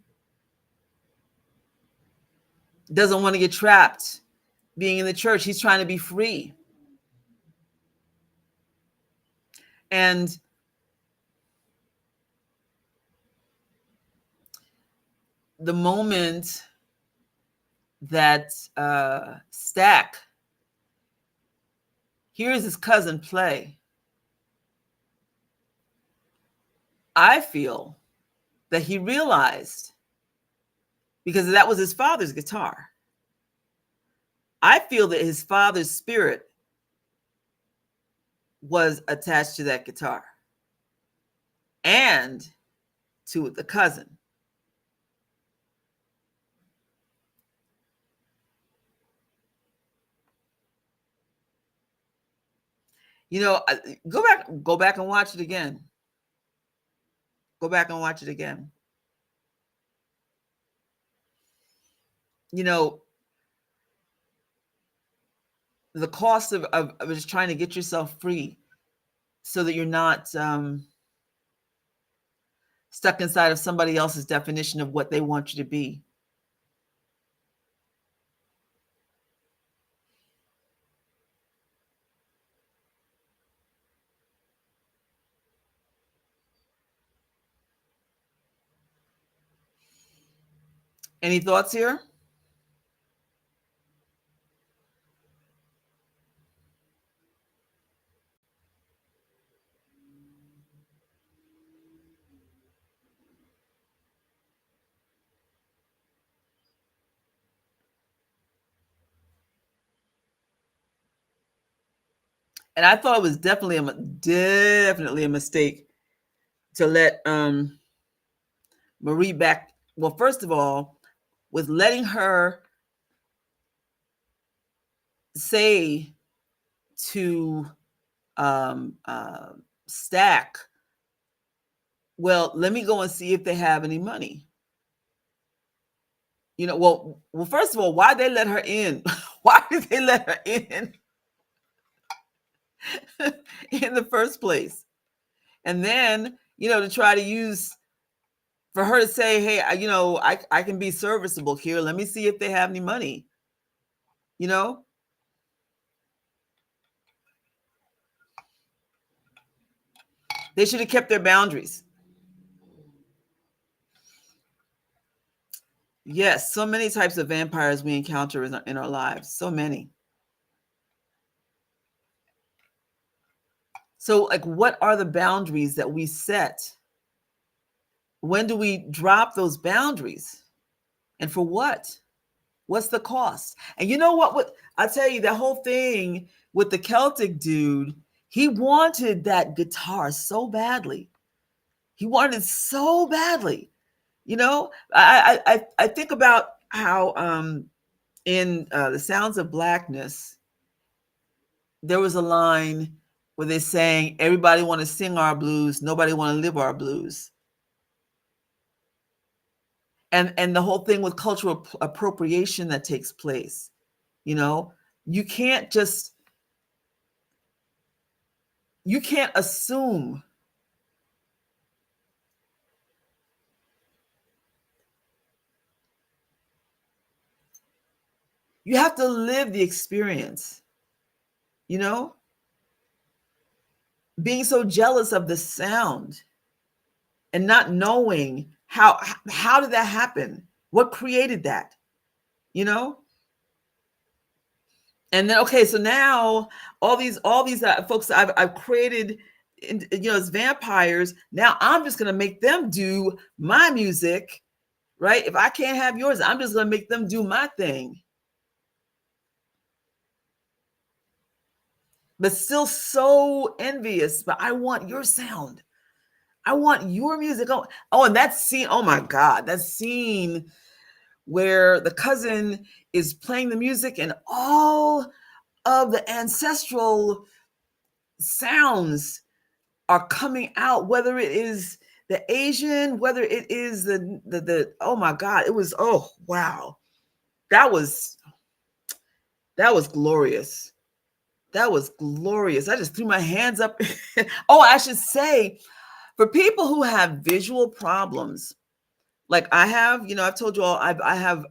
doesn't want to get trapped being in the church. He's trying to be free. And the moment that Stack hears his cousin play, I feel that he realized, because that was his father's guitar, I feel that his father's spirit was attached to that guitar and to the cousin. You know, go back and watch it again. Go back and watch it again. You know, the cost of just trying to get yourself free so that you're not stuck inside of somebody else's definition of what they want you to be. Any thoughts here? And I thought it was definitely a mistake to let Marie back. Well, first of all, with letting her say to Stack, well, let me go and see if they have any money. You know, well, first of all, why they let her in? Why did they let her in in the first place? And then, you know, to try to use for her to say, hey, I can be serviceable here. Let me see if they have any money. You know, they should have kept their boundaries. Yes, so many types of vampires we encounter in our lives. So many. So, like, what are the boundaries that we set? When do we drop those boundaries? And for what? What's the cost? And you know what I tell you, that whole thing with the Celtic dude, he wanted that guitar so badly. He wanted it so badly. You know, I think about how in The Sounds of Blackness, there was a line where they're saying, everybody want to sing our blues, nobody want to live our blues. And the whole thing with cultural appropriation that takes place, you know, you can't assume. You have to live the experience, you know, being so jealous of the sound and not knowing how did that happen? What created that? You know? And then, okay, so now all these folks I've created, as vampires. Now I'm just gonna make them do my music, right? If I can't have yours, I'm just gonna make them do my thing. But still so envious. But I want your sound. I want your music. Oh, and that scene, oh my God, that scene where the cousin is playing the music and all of the ancestral sounds are coming out, whether it is the Asian, whether it is the oh my God, it was, oh wow. That was that was glorious. That was glorious. I just threw my hands up. Oh, I should say, for people who have visual problems, like I have, I've told you all, I have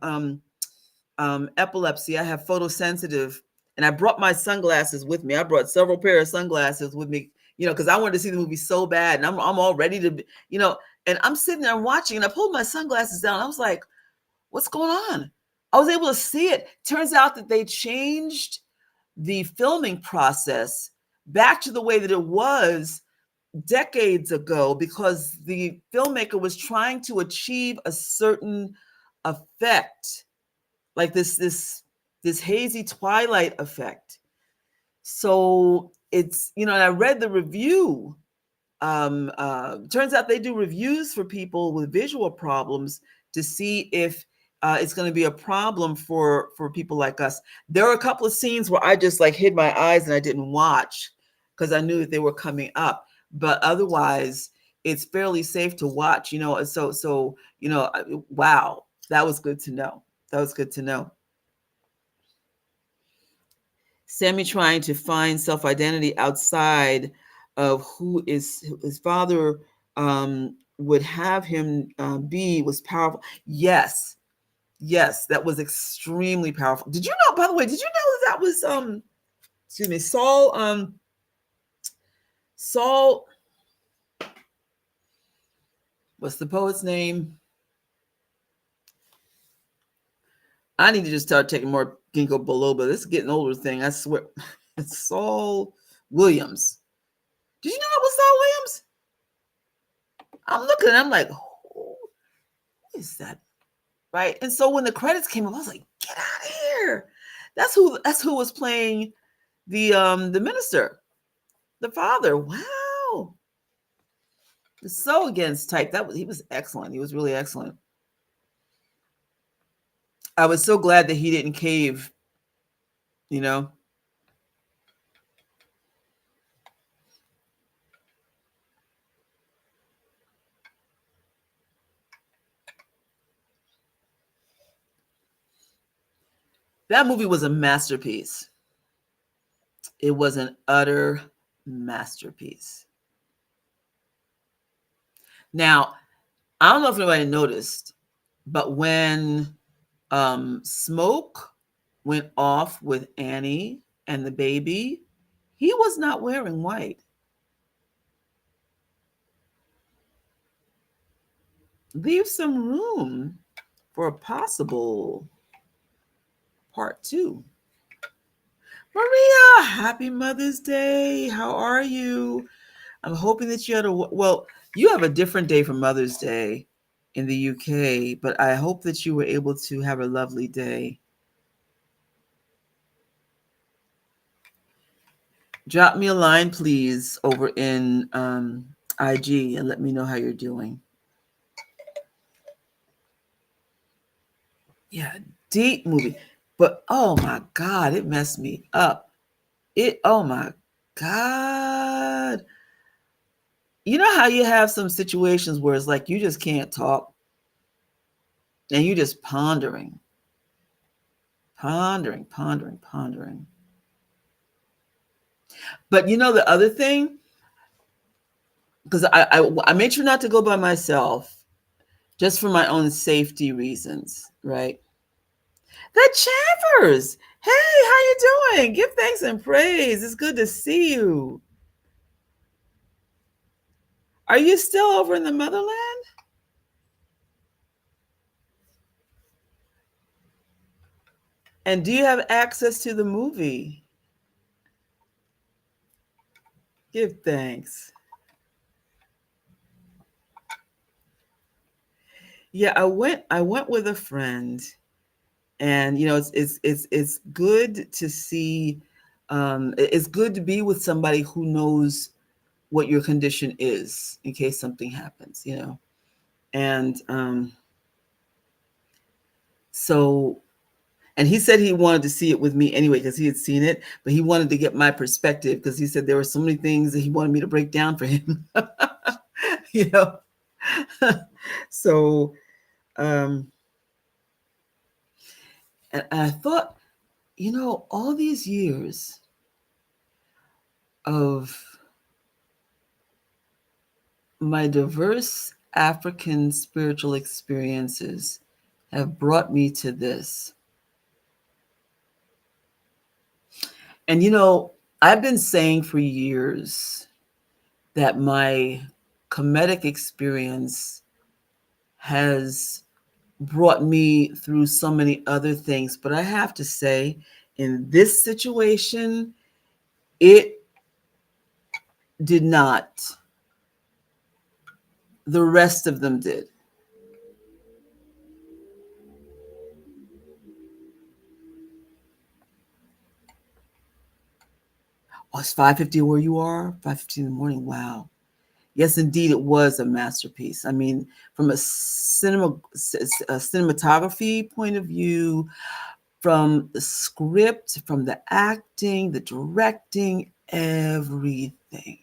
epilepsy. I have photosensitive, and I brought my sunglasses with me. I brought several pair of sunglasses with me, because I wanted to see the movie so bad, and I'm all ready to, and I'm sitting there watching, and I pulled my sunglasses down. I was like, "What's going on?" I was able to see it. Turns out that they changed the filming process back to the way that it was decades ago because the filmmaker was trying to achieve a certain effect, like this hazy twilight effect. So it's, and I read the review. Turns out they do reviews for people with visual problems to see if it's going to be a problem for people like us. There were a couple of scenes where I just like hid my eyes and I didn't watch because I knew that they were coming up. But otherwise, it's fairly safe to watch. Wow, that was good to know. That was good to know. Sammy trying to find self-identity outside of who is his father would have him be was powerful. Yes, that was extremely powerful. Did you know? By the way, did you know that was excuse me, Saul? What's the poet's name? I need to just start taking more ginkgo biloba. This is getting older thing. I swear, it's Saul Williams. Did you know that was Saul Williams? I'm looking and I'm like, who is that? Right. And so when the credits came up, I was like, get out of here. That's who was playing the minister, the father. Wow. So against type. He was excellent. He was really excellent. I was so glad that he didn't cave, you know. That movie was a masterpiece. It was an utter masterpiece. Now, I don't know if anybody noticed, but when Smoke went off with Annie and the baby, he was not wearing white. Leave some room for a possible part 2. Maria, happy Mother's Day. How are you? I'm hoping that you had you have a different day for Mother's Day in the UK, but I hope that you were able to have a lovely day. Drop me a line, please, over in IG and let me know how you're doing. Yeah, deep movie. But oh my God, it messed me up. Oh my God. You know how you have some situations where it's like you just can't talk and you just pondering. But you know the other thing, because I made sure not to go by myself just for my own safety reasons, right? The Chaffers. Hey, how you doing? Give thanks and praise. It's good to see you. Are you still over in the motherland? And do you have access to the movie? Give thanks. Yeah, I went with a friend, and it's good to see. It's good to be with somebody who knows what your condition is in case something happens, you know. And so, and he said he wanted to see it with me anyway because he had seen it, but he wanted to get my perspective because he said there were so many things that he wanted me to break down for him. You know. So, um, and I thought, you know, all these years of my diverse African spiritual experiences have brought me to this. And, you know, I've been saying for years that my comedic experience has brought me through so many other things. But I have to say, in this situation, it did not. The rest of them did. Oh, it's 5:50 where you are? 5:50 in the morning. Wow. Yes, indeed, it was a masterpiece. I mean, from a cinematography point of view, from the script, from the acting, the directing, everything,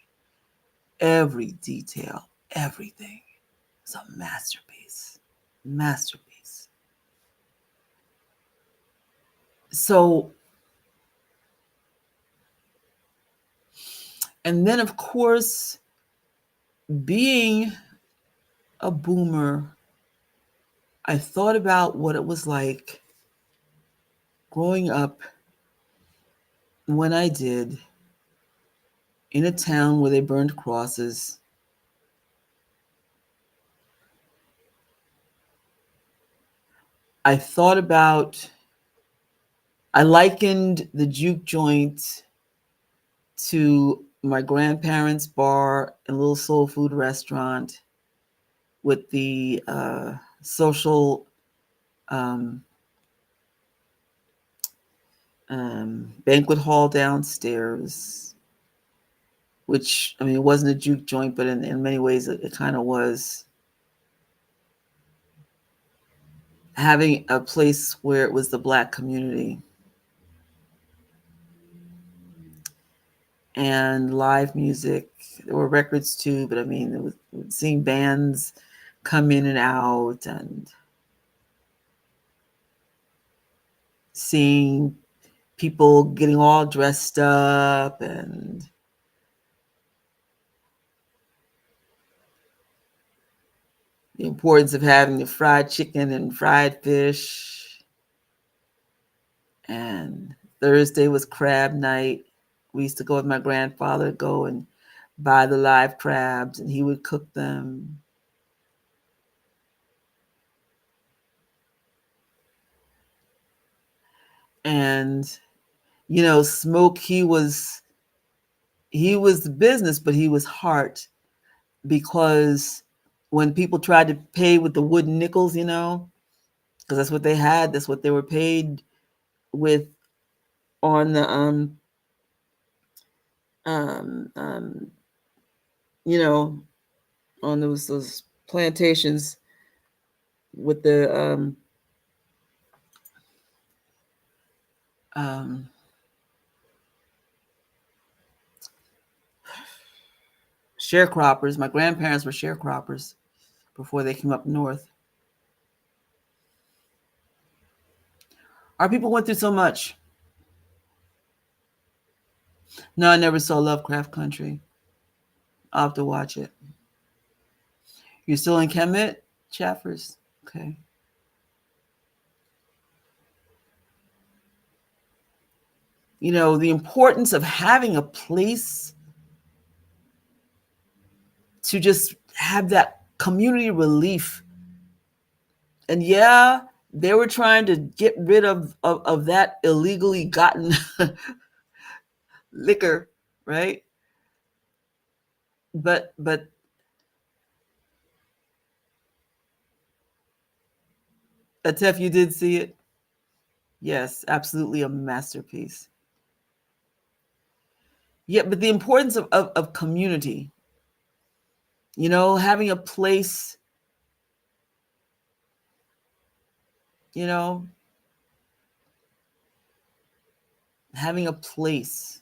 every detail, everything. It's a masterpiece. Masterpiece. So, and then of course, being a boomer, I thought about what it was like growing up when I did in a town where they burned crosses. I thought about, I likened the juke joint to my grandparents' bar and little soul food restaurant with the social um, banquet hall downstairs, which, I mean, it wasn't a juke joint, but in many ways it kind of was. Having a place where it was the Black community and live music. There were records too, but I mean, it was seeing bands come in and out and seeing people getting all dressed up and the importance of having the fried chicken and fried fish. And Thursday was crab night. We used to go with my grandfather, go and buy the live crabs, and he would cook them. And you know, Smoke, he was the business, but he was heart, because when people tried to pay with the wooden nickels, you know, because that's what they had, that's what they were paid with on the um um you know, on those plantations with the um sharecroppers. My grandparents were sharecroppers before they came up north. Our people went through so much. No, I never saw Lovecraft Country. I'll have to watch it. You're still in Kemet, Chaffers? Okay. You know, the importance of having a place to just have that community relief. And yeah, they were trying to get rid of that illegally gotten liquor, right? But Atef, you did see it? Yes, absolutely a masterpiece. Yeah, but the importance of community, Having a place, you know, having a place.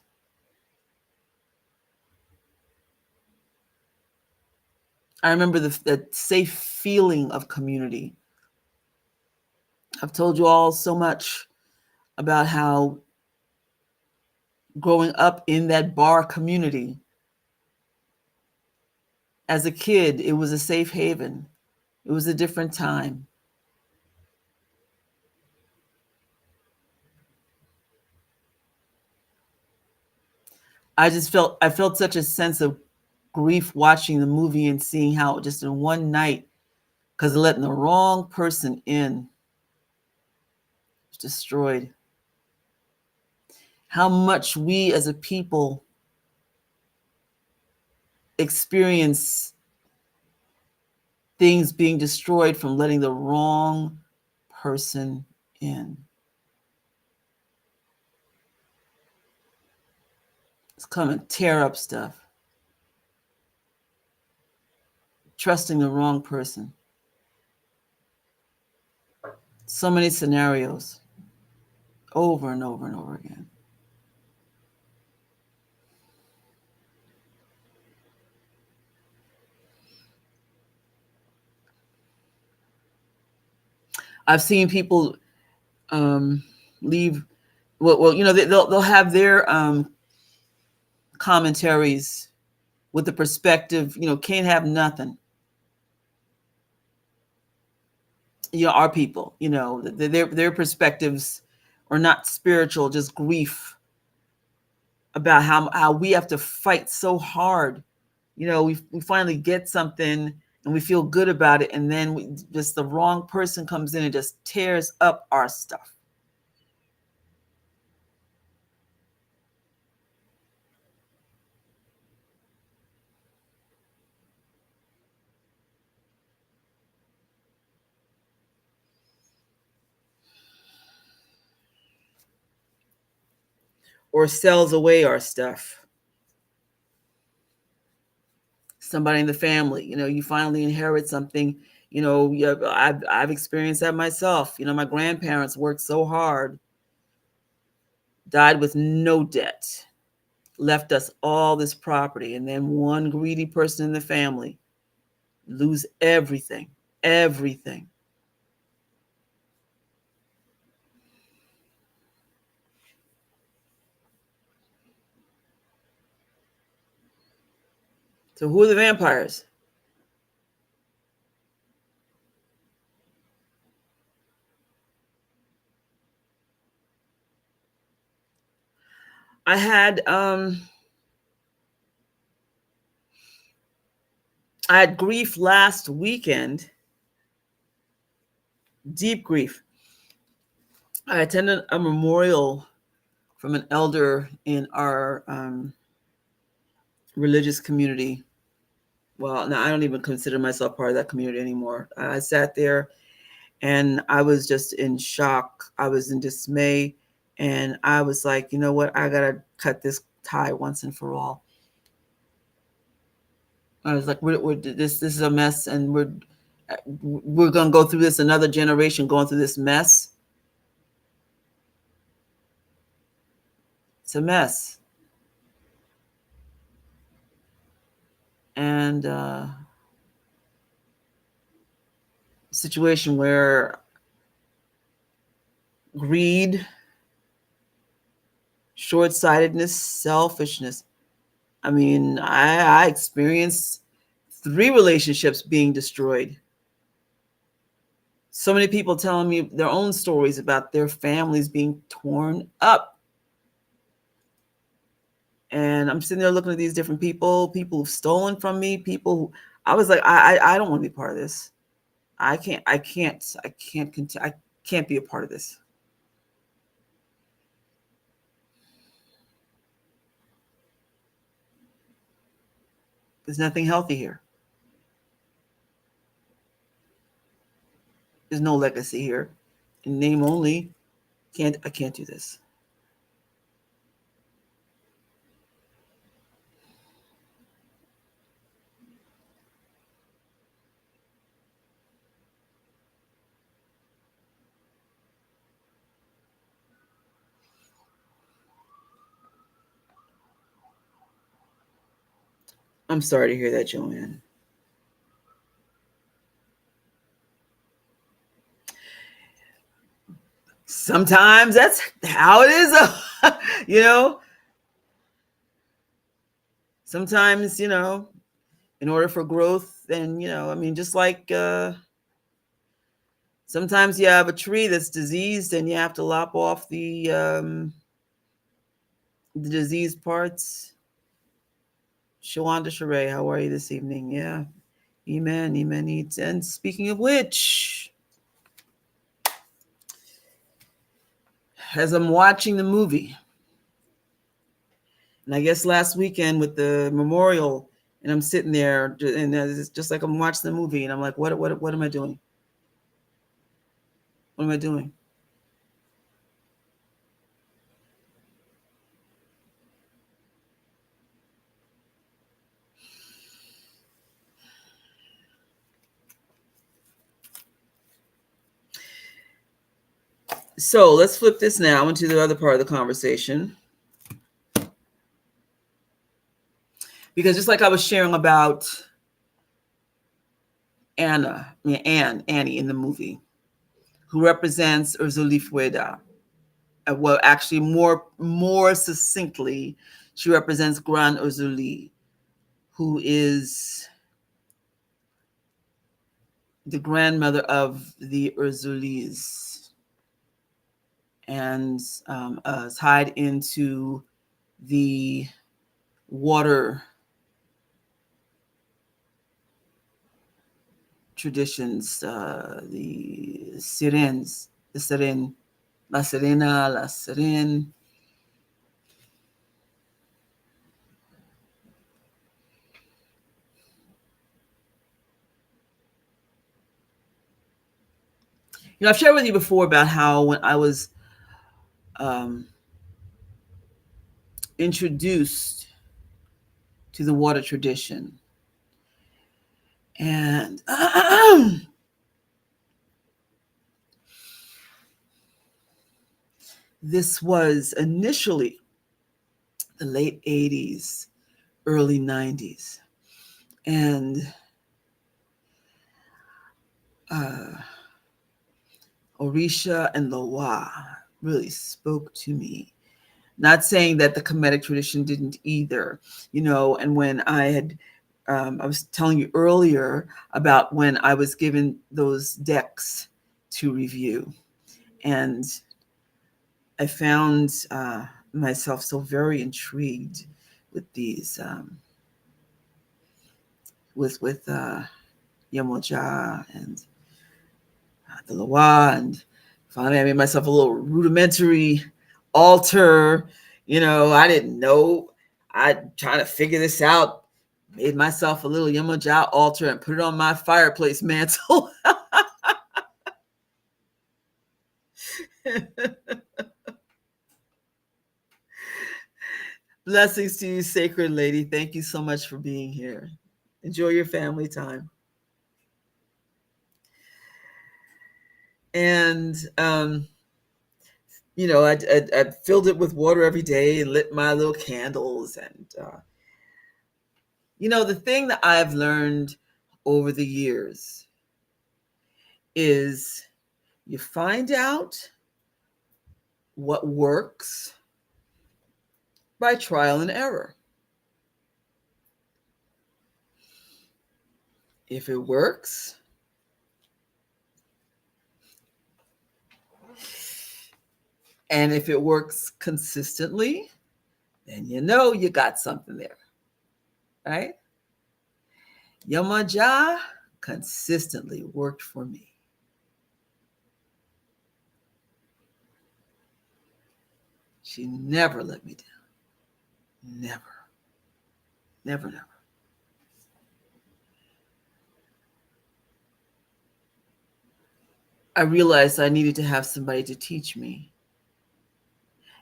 I remember the safe feeling of community. I've told you all so much about how growing up in that bar community as a kid, it was a safe haven. It was a different time. I felt such a sense of grief watching the movie and seeing how just in one night, because of letting the wrong person in, was destroyed. How much we as a people experience things being destroyed from letting the wrong person in. It's come and tear up stuff. Trusting the wrong person. So many scenarios over and over and over again. I've seen people leave. Well, they'll have their commentaries with the perspective, can't have nothing. Our people, their perspectives are not spiritual, just grief about how we have to fight so hard. We finally get something and we feel good about it, and then just the wrong person comes in and just tears up our stuff. Or sells away our stuff. Somebody in the family, you finally inherit something. I've experienced that myself. My grandparents worked so hard, died with no debt, left us all this property, and then one greedy person in the family lose everything, everything. So who are the vampires? I had grief last weekend, deep grief. I attended a memorial from an elder in our religious community. Well, now I don't even consider myself part of that community anymore. I sat there and I was just in shock. I was in dismay. And I was like, you know what? I got to cut this tie once and for all. I was like, this is a mess, and we're going to go through this, another generation going through this mess. It's a mess. And situation where greed, short-sightedness, selfishness. I mean, I experienced 3 relationships being destroyed. So many people telling me their own stories about their families being torn up. And I'm sitting there looking at these different people who've stolen from me, people who I was like, I don't want to be part of this. I can't be a part of this. There's nothing healthy here. There's no legacy here. In name only, I can't do this. I'm sorry to hear that, Joanne. Sometimes that's how it is. you know, sometimes, in order for growth, and, I mean, just like sometimes you have a tree that's diseased and you have to lop off the diseased parts. Shawanda Sheree, how are you this evening? Yeah. Amen. Amen. And speaking of which, as I'm watching the movie, and I guess last weekend with the memorial, and I'm sitting there, and it's just like I'm watching the movie, and I'm like, what am I doing? What am I doing? So let's flip this now into the other part of the conversation. Because just like I was sharing about Annie in the movie, who represents Urzuli Fueda. Well, actually, more succinctly, she represents Gran Urzuli, who is the grandmother of the Urzulis, and tied into the water traditions, the sirens, the siren, la sirena, la siren. I've shared with you before about how when I was um, introduced to the water tradition, and this was initially the late 80s, early 90s. And uh, Orisha and Loa really spoke to me. Not saying that the Kemetic tradition didn't either, and when I was telling you earlier about when I was given those decks to review. And I found myself so very intrigued with these, with Yamoja and the Loa, and finally I made myself a little rudimentary altar. I didn't know. I trying to figure this out. Made myself a little Yamoja altar and put it on my fireplace mantle. Blessings to you, sacred lady. Thank you so much for being here. Enjoy your family time. And I filled it with water every day and lit my little candles. And the thing that I've learned over the years is you find out what works by trial and error. If it works, and if it works consistently, then you got something there, right? Yamaja consistently worked for me. She never let me down. Never. Never, never. I realized I needed to have somebody to teach me.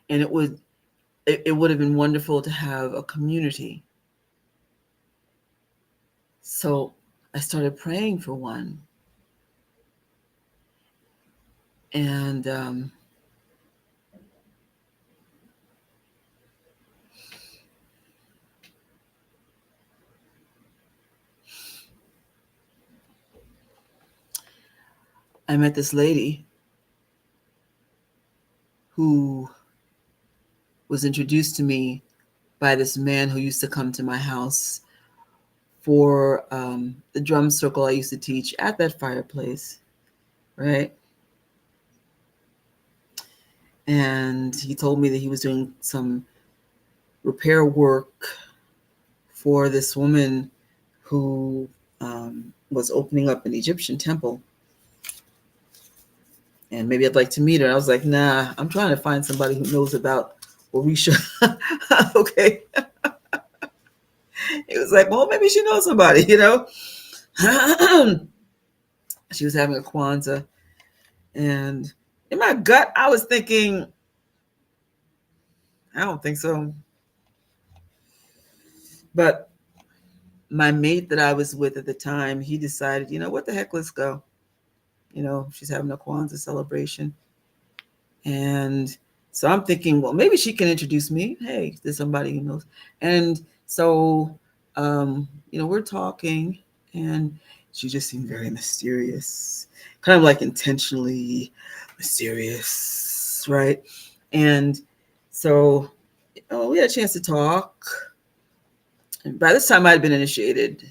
And it would have been wonderful to have a community. So I started praying for one. And I met this lady who was introduced to me by this man who used to come to my house for the drum circle I used to teach at that fireplace, right? And he told me that he was doing some repair work for this woman who was opening up an Egyptian temple. And maybe I'd like to meet her. I was like, nah, I'm trying to find somebody who knows about Orisha. Okay. He was like, well, maybe she knows somebody, you know? She was having a Kwanzaa. And in my gut, I was thinking, I don't think so. But my mate that I was with at the time, he decided, you know, what the heck, let's go. You know, she's having a Kwanzaa celebration. And so I'm thinking, well, maybe she can introduce me. Hey, there's somebody who knows. And so, we're talking, and she just seemed very mysterious, kind of like intentionally mysterious, right? And so, we had a chance to talk. And by this time, I had been initiated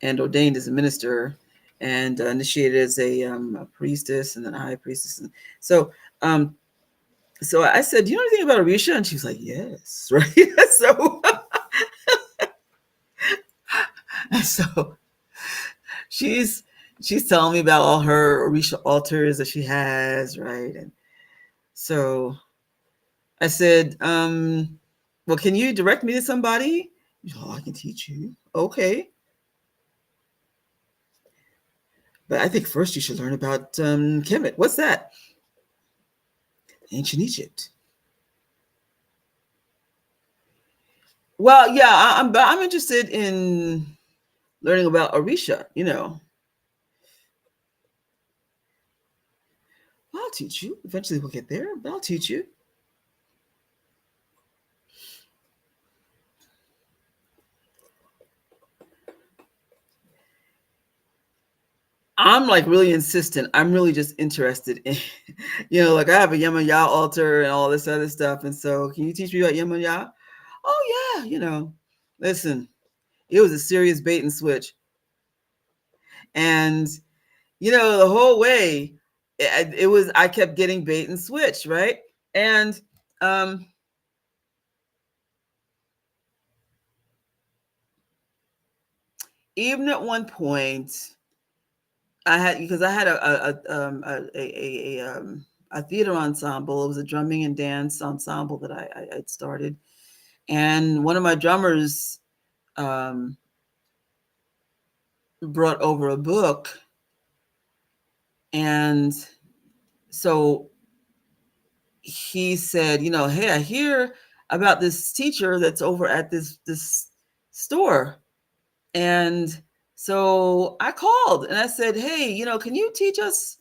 and ordained as a minister, and initiated as a priestess and then a high priestess. And so, um, so I said, "Do you know anything about Orisha?" And she was like, "Yes," right. So, so she's she's telling me about all her Orisha altars that she has, right? And so I said, "Well, can you direct me to somebody?" "Oh, I can teach you." "Okay, but I think first you should learn about Kemet. What's that?" "Ancient Egypt." "Well, yeah, I'm interested in learning about Orisha. You know." "I'll teach you. Eventually, we'll get there, but I'll teach you." I'm like really insistent. I'm really just interested in, like I have a Yemaya altar and all this other stuff. And so, can you teach me about Yemaya? "Oh, yeah, listen, it was a serious bait and switch. And, the whole way, I kept getting bait and switch, right? And um, even at one point, because I had a theater ensemble. It was a drumming and dance ensemble that I'd started, and one of my drummers um, brought over a book, and so he said, "Hey, I hear about this teacher that's over at this store," and so I called and I said, "Hey, can you teach us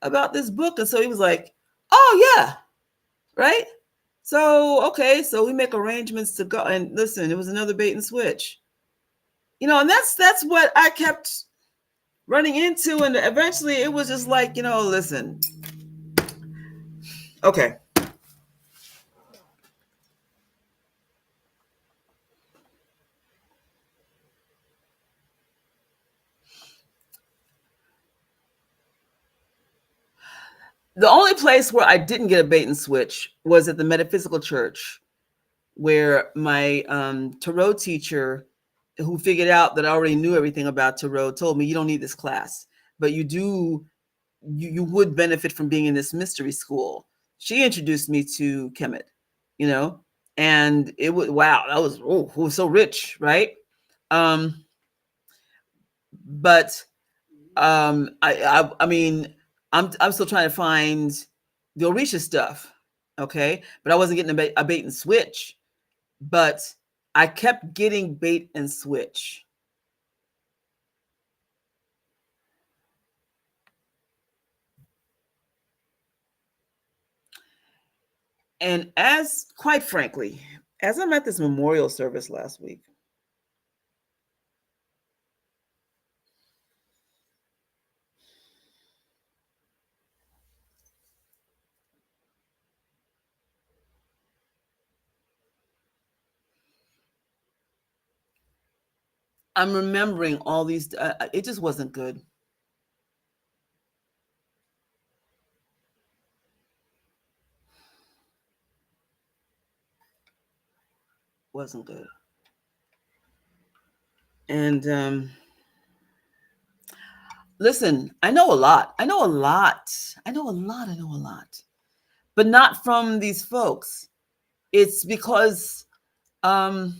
about this book?" And so he was like, "Oh, yeah, right." So, okay, so we make arrangements to go. And listen, it was another bait and switch. And that's what I kept running into. And eventually it was just like, listen, okay. The only place where I didn't get a bait and switch was at the Metaphysical Church, where my tarot teacher, who figured out that I already knew everything about tarot, told me, "You don't need this class, but you would benefit from being in this mystery school." She introduced me to Kemet, you know, and it was, wow, that was, it was so rich, right? Um, but I mean, I'm still trying to find the Orisha stuff, okay? But I wasn't getting a bait and switch, but I kept getting bait and switch. And quite frankly, as I'm at this memorial service last week, I'm remembering all these. It just wasn't good. Wasn't good. And listen, I know a lot. I know a lot. I know a lot. I know a lot. But not from these folks. It's because um,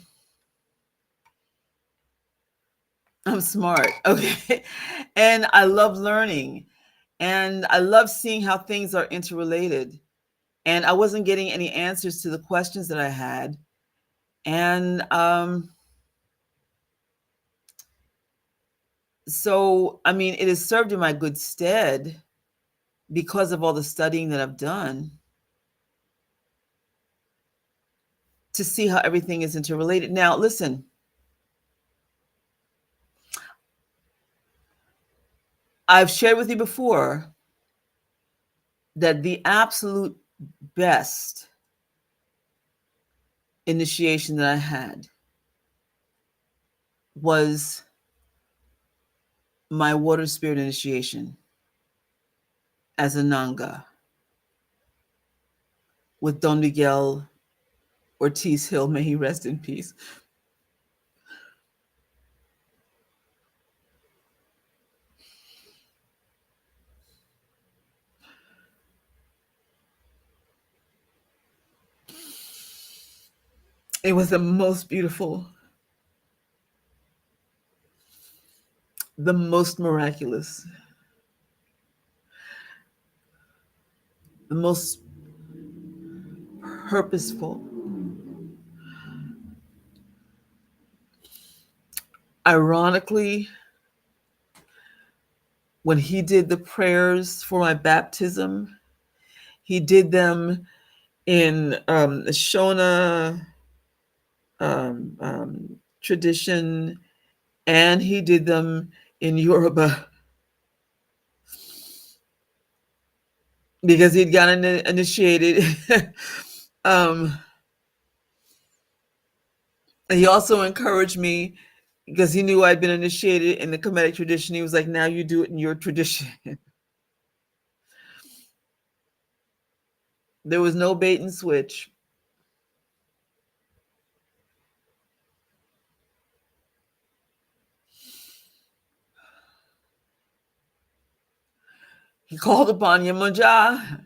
I'm smart. Okay. And I love learning. And I love seeing how things are interrelated. And I wasn't getting any answers to the questions that I had. And so, I mean, it has served in my good stead because of all the studying that I've done to see how everything is interrelated. Now, listen, I've shared with you before that the absolute best initiation that I had was my water spirit initiation as a Nanga with Don Miguel Ortiz Hill. May he rest in peace. It was the most beautiful, the most miraculous, the most purposeful. Ironically, when he did the prayers for my baptism, he did them in the Shona tradition, and he did them in Yoruba because he'd gotten initiated. um, he also encouraged me because he knew I'd been initiated in the Kemetic tradition. He was like, now you do it in your tradition. There was no bait and switch. He called upon Yemoja.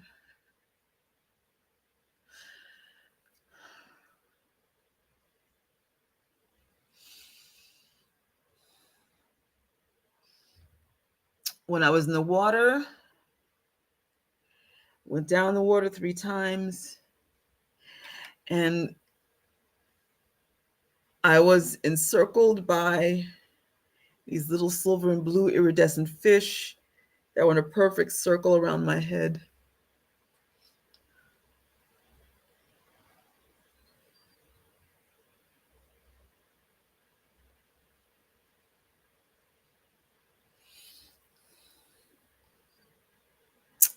When I was in the water, went down the water 3 times, and I was encircled by these little silver and blue iridescent fish that were in a perfect circle around my head.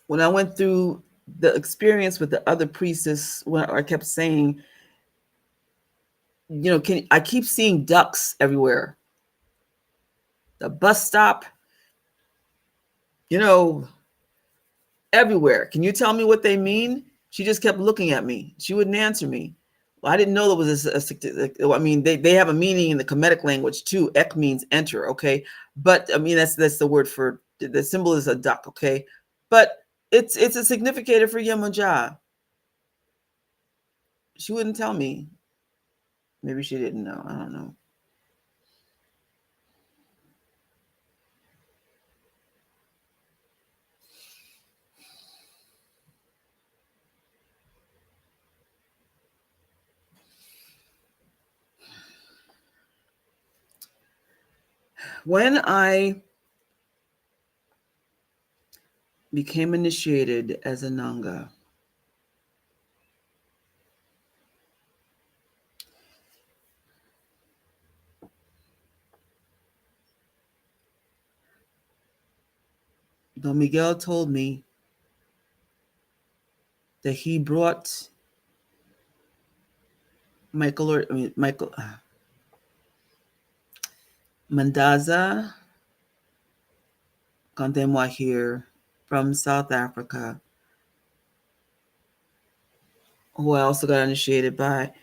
When I went through the experience with the other priestess, when I kept saying, I keep seeing ducks everywhere. The bus stop, you know, everywhere. Can you tell me what they mean? She just kept looking at me. She wouldn't answer me. Well, I didn't know there was I mean, they have a meaning in the Kemetic language too. Ek means enter, okay? But I mean, that's the word for the symbol is a duck, okay? But it's a significator for Yemoja. She wouldn't tell me. Maybe she didn't know. I don't know. When I became initiated as a Nanga, Don Miguel told me that he brought Michael, Mandaza Kandemwa here from South Africa, who I also got initiated by.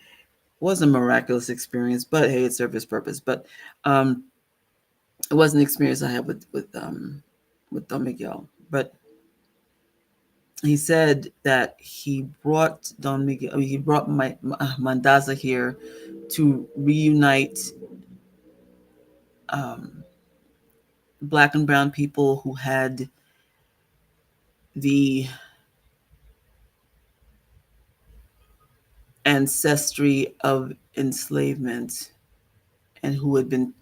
Wasn't a miraculous experience, but hey, it served its purpose. But um, it was an experience I had with Don Miguel. But he said that he brought Don Miguel, I mean, he brought Mandaza here to reunite um, black and brown people who had the ancestry of enslavement and who had been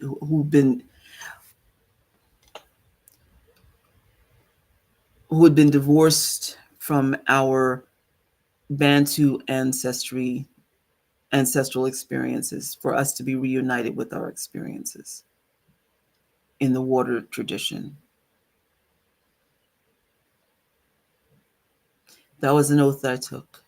divorced from our Bantu ancestral experiences, for us to be reunited with our experiences in the water tradition. That was an oath I took.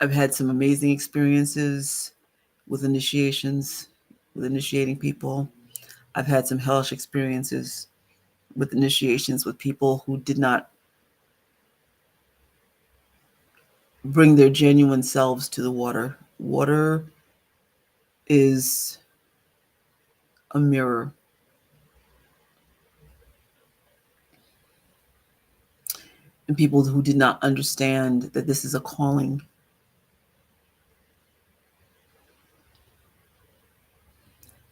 I've had some amazing experiences with initiations, with initiating people. I've had some hellish experiences with initiations with people who did not bring their genuine selves to the water. Water is a mirror. And people who did not understand that this is a calling.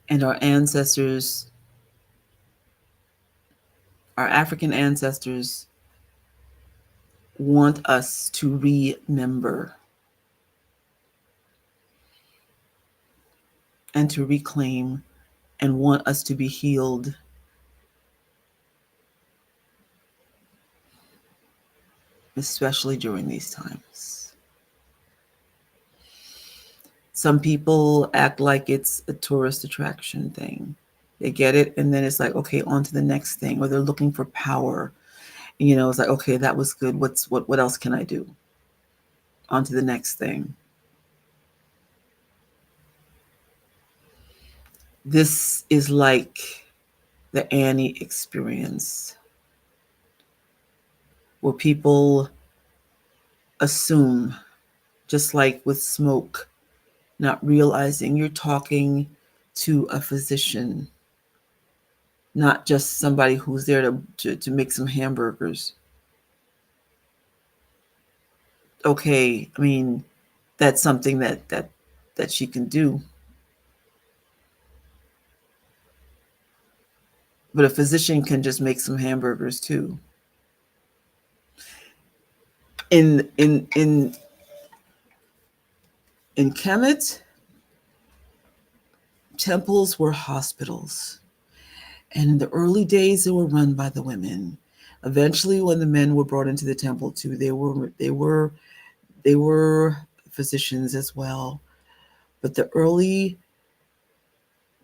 And our ancestors, our African ancestors, want us to remember and to reclaim and want us to be healed, especially during these times. Some people act like it's a tourist attraction thing. They get it, and then it's like, okay, on to the next thing. Or they're looking for power. You know, it's like, okay, that was good. What else can I do? On to the next thing. This is like the Annie experience, where people assume, just like with smoke, not realizing you're talking to a physician, not just somebody who's there to make some hamburgers. Okay, I mean, that's something that she can do. But a physician can just make some hamburgers too. In in Kemet, temples were hospitals. And in the early days, they were run by the women. Eventually, when the men were brought into the temple too, they were physicians as well. But the early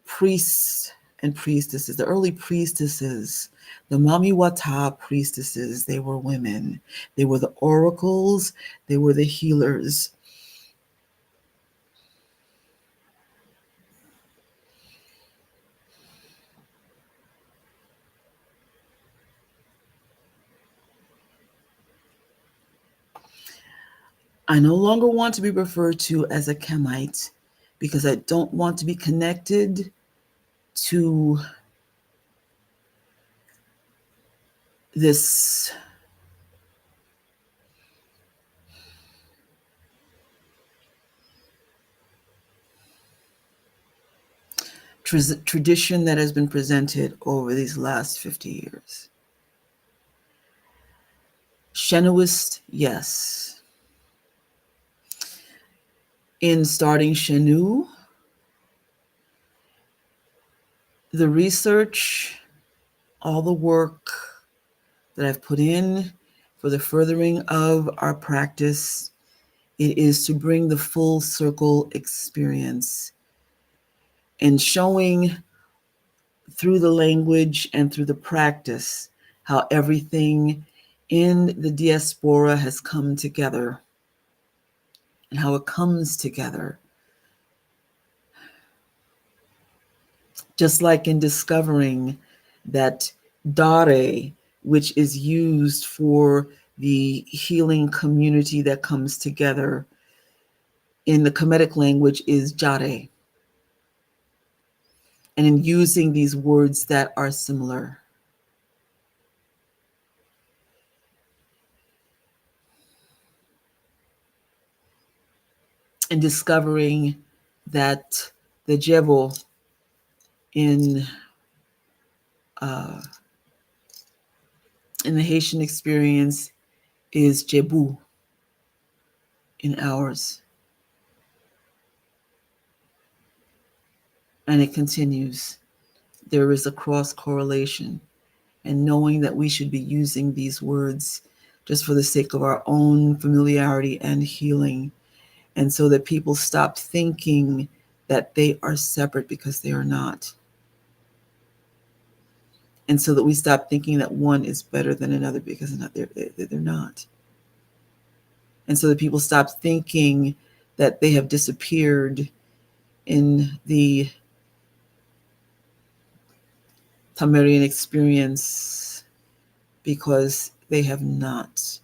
priests and priestesses, the early priestesses, the Mami Wata priestesses, they were women. They were the oracles, they were the healers. I no longer want to be referred to as a Kemite because I don't want to be connected to this tradition that has been presented over these last 50 years. Shenuist, yes. In starting Shenu, the research, all the work that I've put in for the furthering of our practice It is to bring the full circle experience and showing through the language and through the practice how everything in the diaspora has come together and how it comes together. Just like in discovering that dare, which is used for the healing community that comes together in the Kemetic language, is jare. And in using these words that are similar, and discovering that the Jebo in uh, in the Haitian experience is Jebu in ours. And it continues. There is a cross correlation, and knowing that we should be using these words just for the sake of our own familiarity and healing, and so that people stop thinking that they are separate because they are not. And so that we stop thinking that one is better than another because they're not. And so that people stop thinking that they have disappeared in the Tamarian experience because they have not.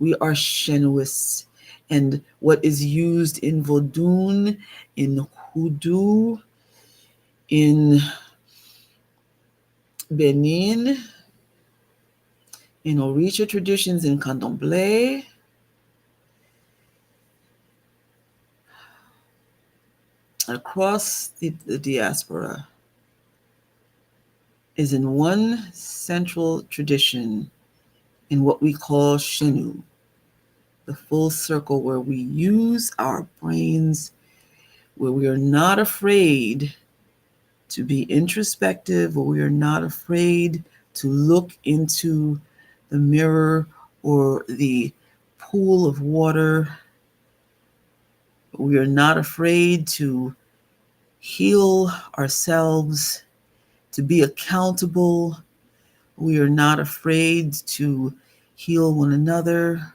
We are Shenuists. And what is used in Vodun, in Hoodoo, in Benin, in Orisha traditions, in Candomblé, across the diaspora, is in one central tradition in what we call Shenu, the full circle where we use our brains, where we are not afraid to be introspective, where we are not afraid to look into the mirror or the pool of water. We are not afraid to heal ourselves, to be accountable. We are not afraid to heal one another.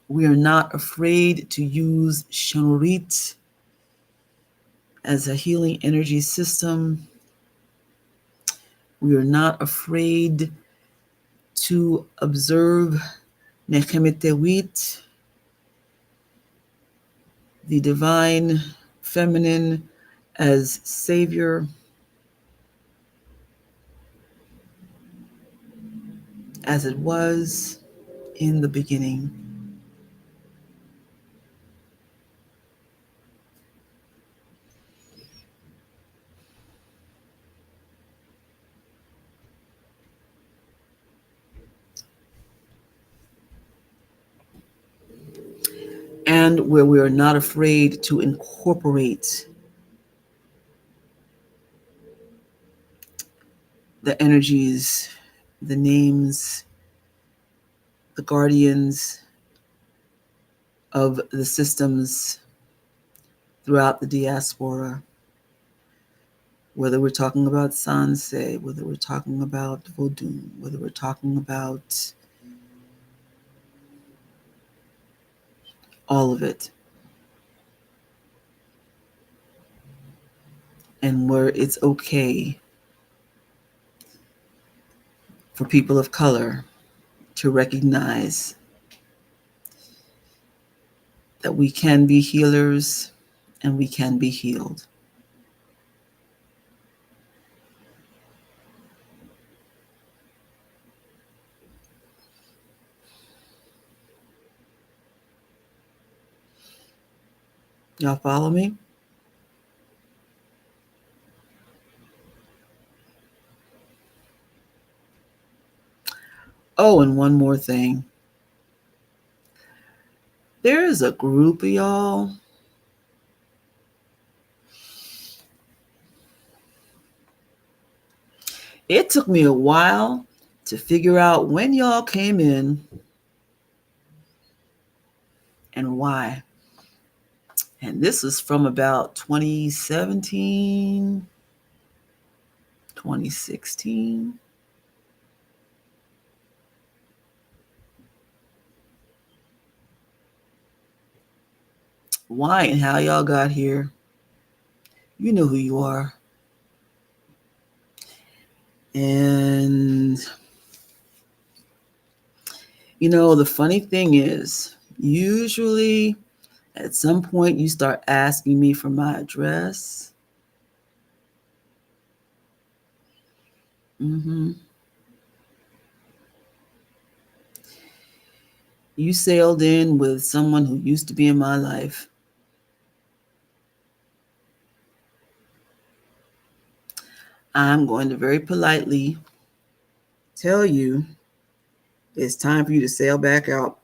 We are not afraid to use Shanorit as a healing energy system. We are not afraid to observe Nechemetewit, the divine feminine, as savior, as it was in the beginning. And where we are not afraid to incorporate the energies, the names, the guardians of the systems throughout the diaspora, whether we're talking about Sanse, whether we're talking about Vodun, whether we're talking about all of it, and where it's okay for people of color to recognize that we can be healers and we can be healed. Y'all follow me? Oh, and one more thing. There is a group of y'all. It took me a while to figure out when y'all came in and why. And this was from about 2017, 2016. Why and how y'all got here. You know who you are. And, the funny thing is, usually at some point you start asking me for my address. You sailed in with someone who used to be in my life. I'm going to very politely tell you it's time for you to sail back out.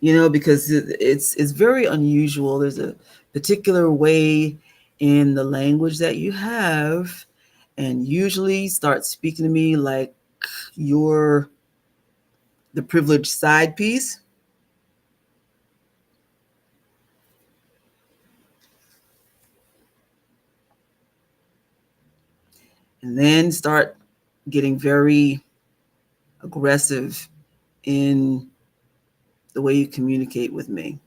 Because it's very unusual. There's a particular way in the language that you have, and usually start speaking to me like you're the privileged side piece. And then start getting very aggressive in the way you communicate with me.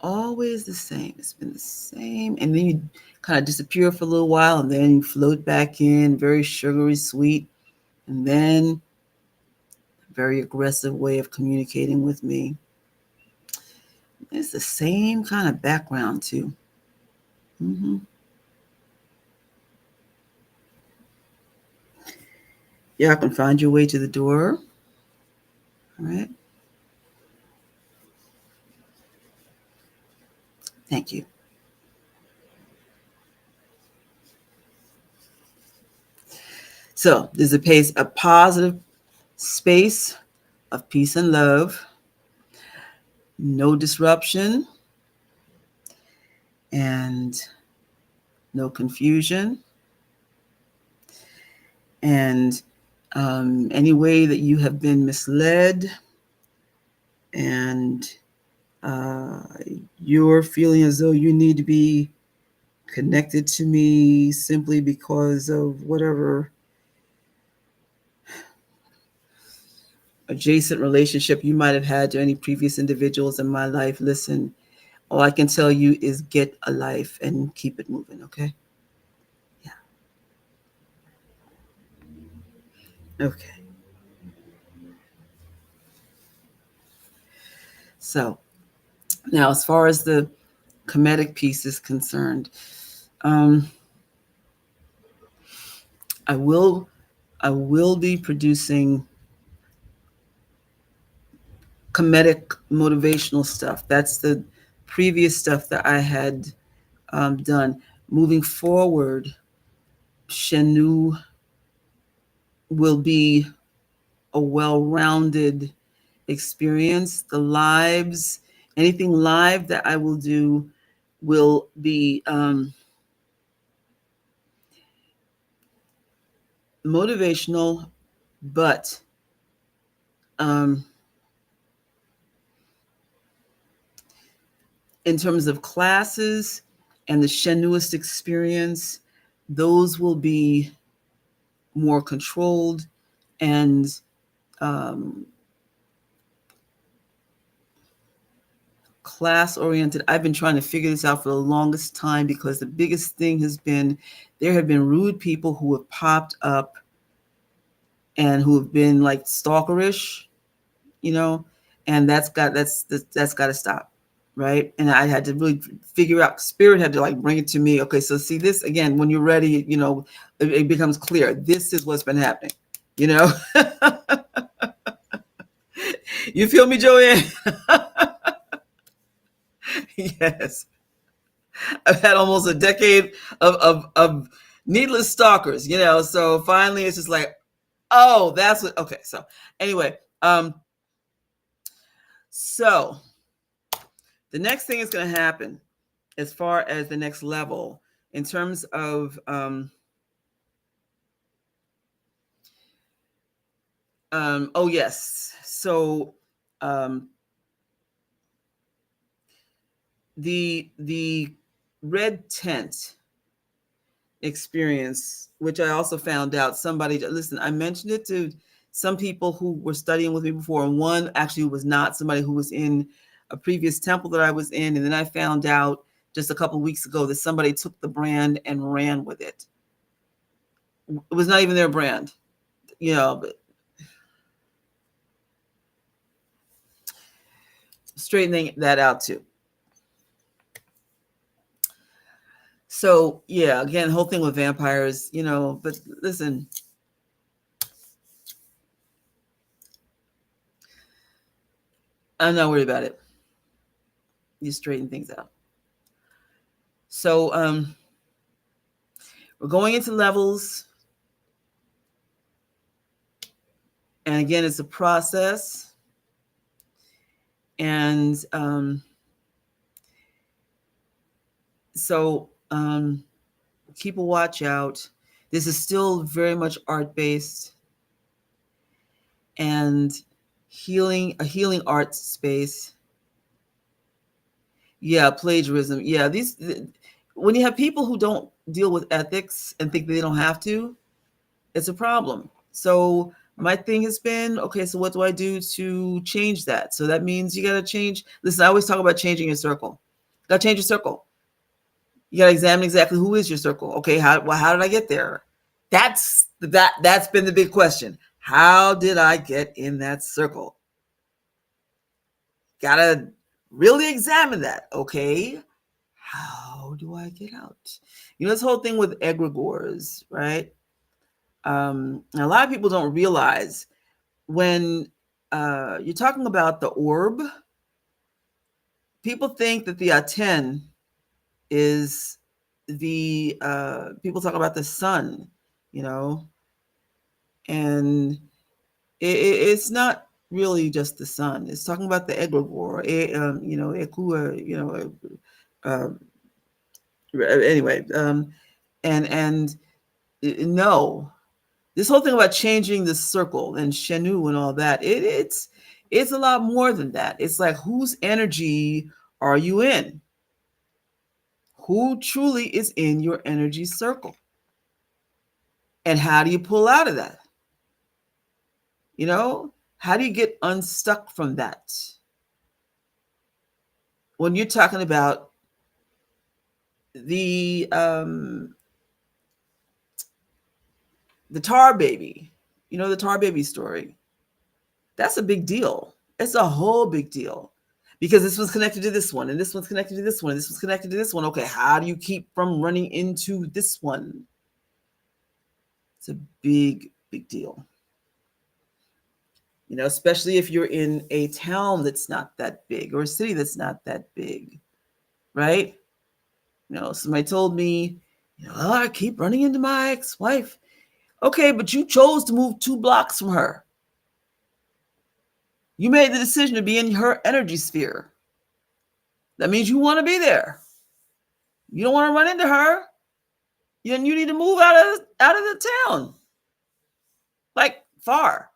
Always the same. It's been the same. And then you kind of disappear for a little while, and then you float back in, very sugary sweet. And then a very aggressive way of communicating with me. It's the same kind of background, too. Yeah, I can find your way to the door. All right. Thank you. So there's a positive space of peace and love, no disruption, and no confusion. And any way that you have been misled and you're feeling as though you need to be connected to me simply because of whatever adjacent relationship you might have had to any previous individuals in my life, listen, all I can tell you is get a life and keep it moving, okay? Yeah. Okay. So now, as far as the comedic piece is concerned, I will be producing comedic motivational stuff. That's the previous stuff that I had done. Moving forward, Chenu will be a well-rounded experience. The lives, anything live that I will do will be motivational, but in terms of classes and the Shenuist experience, those will be more controlled and class oriented. I've been trying to figure this out for the longest time because the biggest thing has been there have been rude people who have popped up and who have been like stalkerish, and that's got to stop, right? And I had to really figure out. Spirit had to like bring it to me. Okay, so see this again when you're ready. It becomes clear. This is what's been happening. You feel me, Joanne? Yes. I've had almost a decade of needless stalkers, so finally it's just like, oh, that's what, okay. So anyway, So the next thing is going to happen as far as the next level in terms of oh yes, so um, the red tent experience, which I also found out somebody, listen, I mentioned it to some people who were studying with me before, and one actually was not, somebody who was in a previous temple that I was in, and then I found out just a couple of weeks ago that somebody took the brand and ran with it. It was not even their brand, but straightening that out too. So yeah, again, whole thing with vampires, but listen, I'm not worried about it. You straighten things out. So we're going into levels. And again, it's a process. And so keep a watch out. This is still very much art-based and a healing art space. Yeah, plagiarism. Yeah, when you have people who don't deal with ethics and think they don't have to, it's a problem. So my thing has been, okay, so what do I do to change that? So that means you got to change. Listen, I always talk about changing your circle. Got to change your circle. You got to examine exactly who is your circle. Okay, how did I get there? That's been the big question. How did I get in that circle? Got to really examine that. Okay, how do I get out? This whole thing with egregores, right? A lot of people don't realize when you're talking about the orb, people think that the Aten is the people talk about the sun, and it's not really just the sun. It's talking about the egregore, Ekua, anyway, and no, this whole thing about changing the circle and Shenu and all that, it's a lot more than that. It's like, whose energy are you in? Who truly is in your energy circle? And how do you pull out of that? How do you get unstuck from that? When you're talking about the tar baby, the tar baby story, that's a big deal. It's a whole big deal because this one's connected to this one, and this one's connected to this one, and this one's connected to this one. Okay, how do you keep from running into this one? It's a big, big deal. Especially if you're in a town that's not that big or a city that's not that big, right? Somebody told me, I keep running into my ex-wife. Okay, but you chose to move 2 blocks from her. You made the decision to be in her energy sphere. That means you want to be there. You don't want to run into her. Then you need to move out of the town, like far.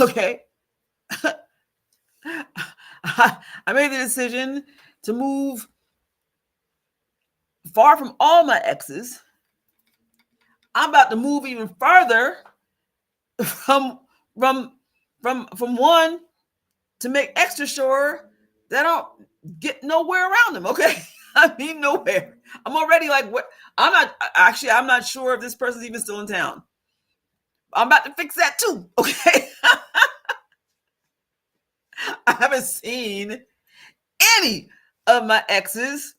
Okay. I made the decision to move far from all my exes. I'm about to move even further from one to make extra sure that I don't get nowhere around them. Okay. I mean, nowhere. I'm already like, what? I'm not sure if this person's even still in town. I'm about to fix that too. Okay. I haven't seen any of my exes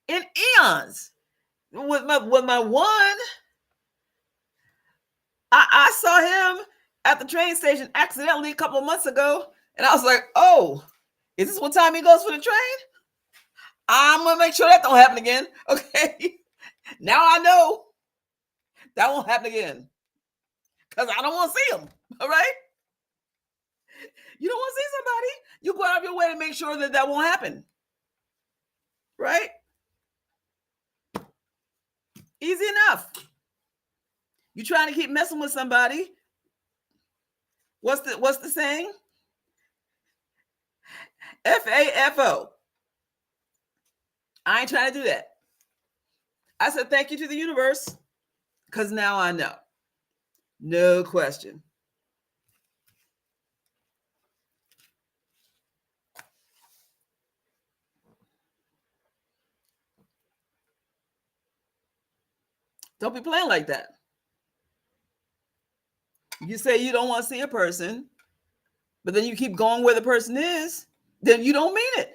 in eons. With my one, I saw him at the train station accidentally a couple of months ago, and I was like, oh, is this what time he goes for the train? I'm gonna make sure that don't happen again. Okay. Now I know that won't happen again because I don't want to see him. All right. You don't want to see somebody, you go out of your way to make sure that that won't happen, right? Easy enough. You trying to keep messing with somebody? What's the saying? FAFO. I ain't trying to do that. I said thank you to the universe because now I know. No question. Don't be playing like that. You say you don't want to see a person, but then you keep going where the person is, then you don't mean it.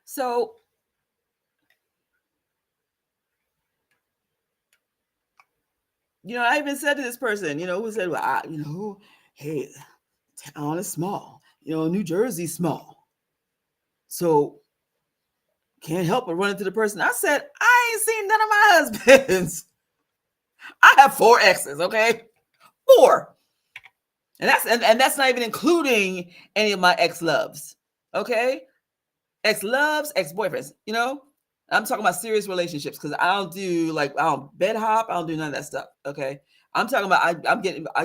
So, I even said to this person, who said, well, hey, town is small. New Jersey's small. So can't help but run into the person. I said, I ain't seen none of my husbands. I have 4 exes, okay? 4. And that's not even including any of my ex-loves. Okay? Ex-loves, ex-boyfriends, I'm talking about serious relationships because I don't do I don't bed hop, I don't do none of that stuff. Okay. I'm talking about I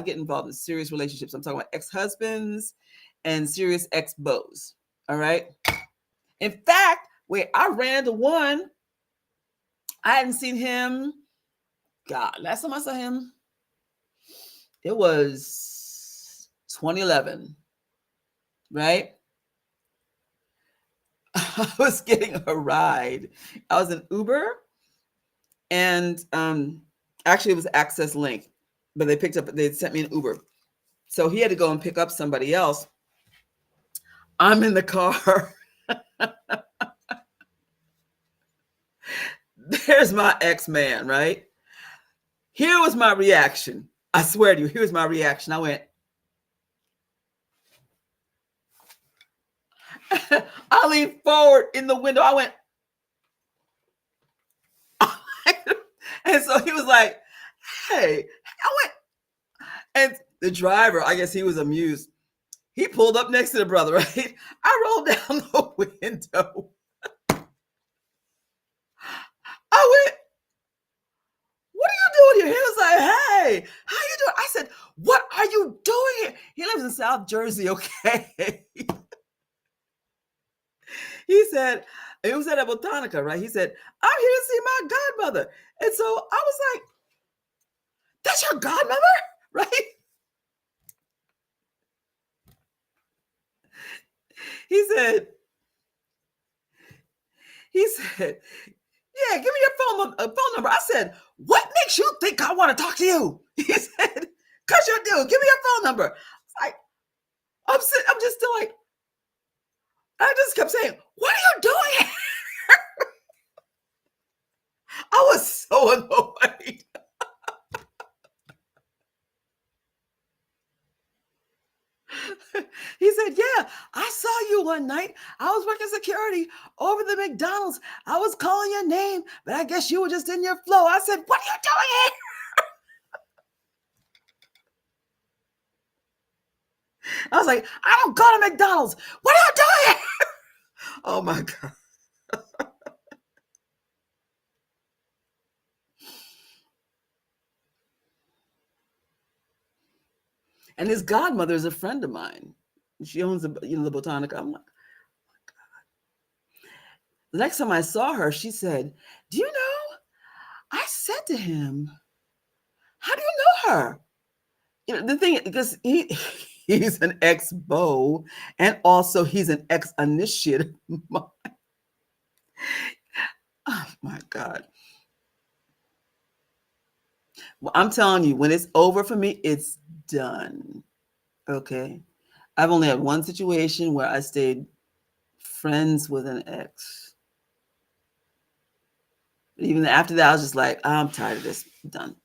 get involved in serious relationships. I'm talking about ex-husbands and serious ex-beaux. All right. In fact, wait, I ran into one. I hadn't seen him. God, last time I saw him, it was 2011. Right? I was getting a ride. I was in Uber, and actually it was Access Link, but they sent me an Uber. So he had to go and pick up somebody else. I'm in the car. There's my ex-man, right? Here was my reaction. I swear to you, here's my reaction. I went, I leaned forward in the window. I went, and so he was like, hey, I went, and the driver, I guess he was amused. He pulled up next to the brother, right? I rolled down the window. I went, what are you doing here? He was like, hey, how you doing? I said, what are you doing here? He lives in South Jersey, okay? He said, it was at a Botanica, right? He said, I'm here to see my godmother. And so I was like, that's your godmother? Right? He said, yeah, give me your phone number. I said, what makes you think I want to talk to you? He said, because you do. Give me your phone number. Like, I'm just still like, I just kept saying, what are you doing? I was so annoyed. He said, yeah, I saw you one night. I was working security over the McDonald's. I was calling your name, but I guess you were just in your flow. I said, what are you doing here? I was like, I don't go to McDonald's. What are you doing here? Oh my God. And his godmother is a friend of mine. She owns the Botanica. I'm like, the next time I saw her, she said, do you know? I said to him, how do you know her? The thing, because he's an ex-beau and also he's an ex-initiate. Oh my God. Well, I'm telling you, when it's over for me, it's done. Okay. I've only had one situation where I stayed friends with an ex. But even after that, I was just like, I'm tired of this. I'm done.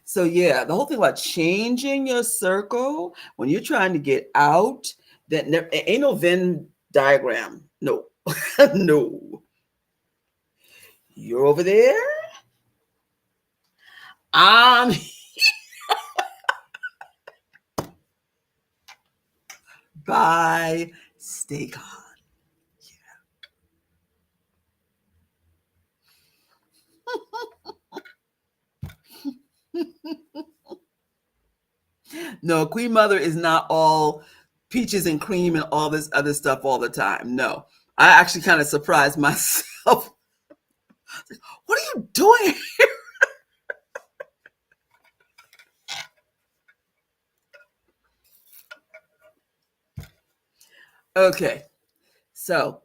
So yeah, the whole thing about changing your circle when you're trying to get out, that ain't no Venn diagram. No, no. You're over there. I'm Bye. Stay calm. No, Queen Mother is not all peaches and cream and all this other stuff all the time. No, I actually kind of surprised myself. What are you doing? Okay, so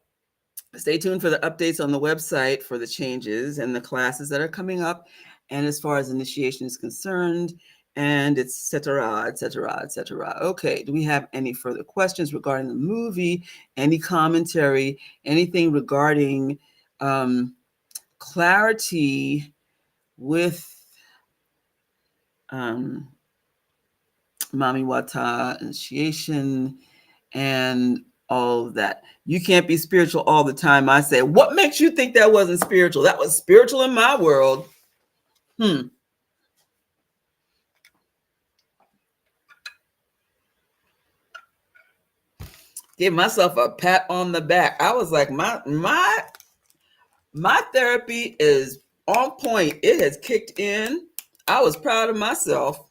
stay tuned for the updates on the website for the changes and the classes that are coming up. And as far as initiation is concerned, and et cetera, et cetera, et cetera. Okay, do we have any further questions regarding the movie? Any commentary? Anything regarding clarity with um, Mami Wata initiation and all of that? You can't be spiritual all the time. I say, what makes you think that wasn't spiritual? That was spiritual in my world. Give myself a pat on the back. I was like, my therapy is on point. It has kicked in. I was proud of myself.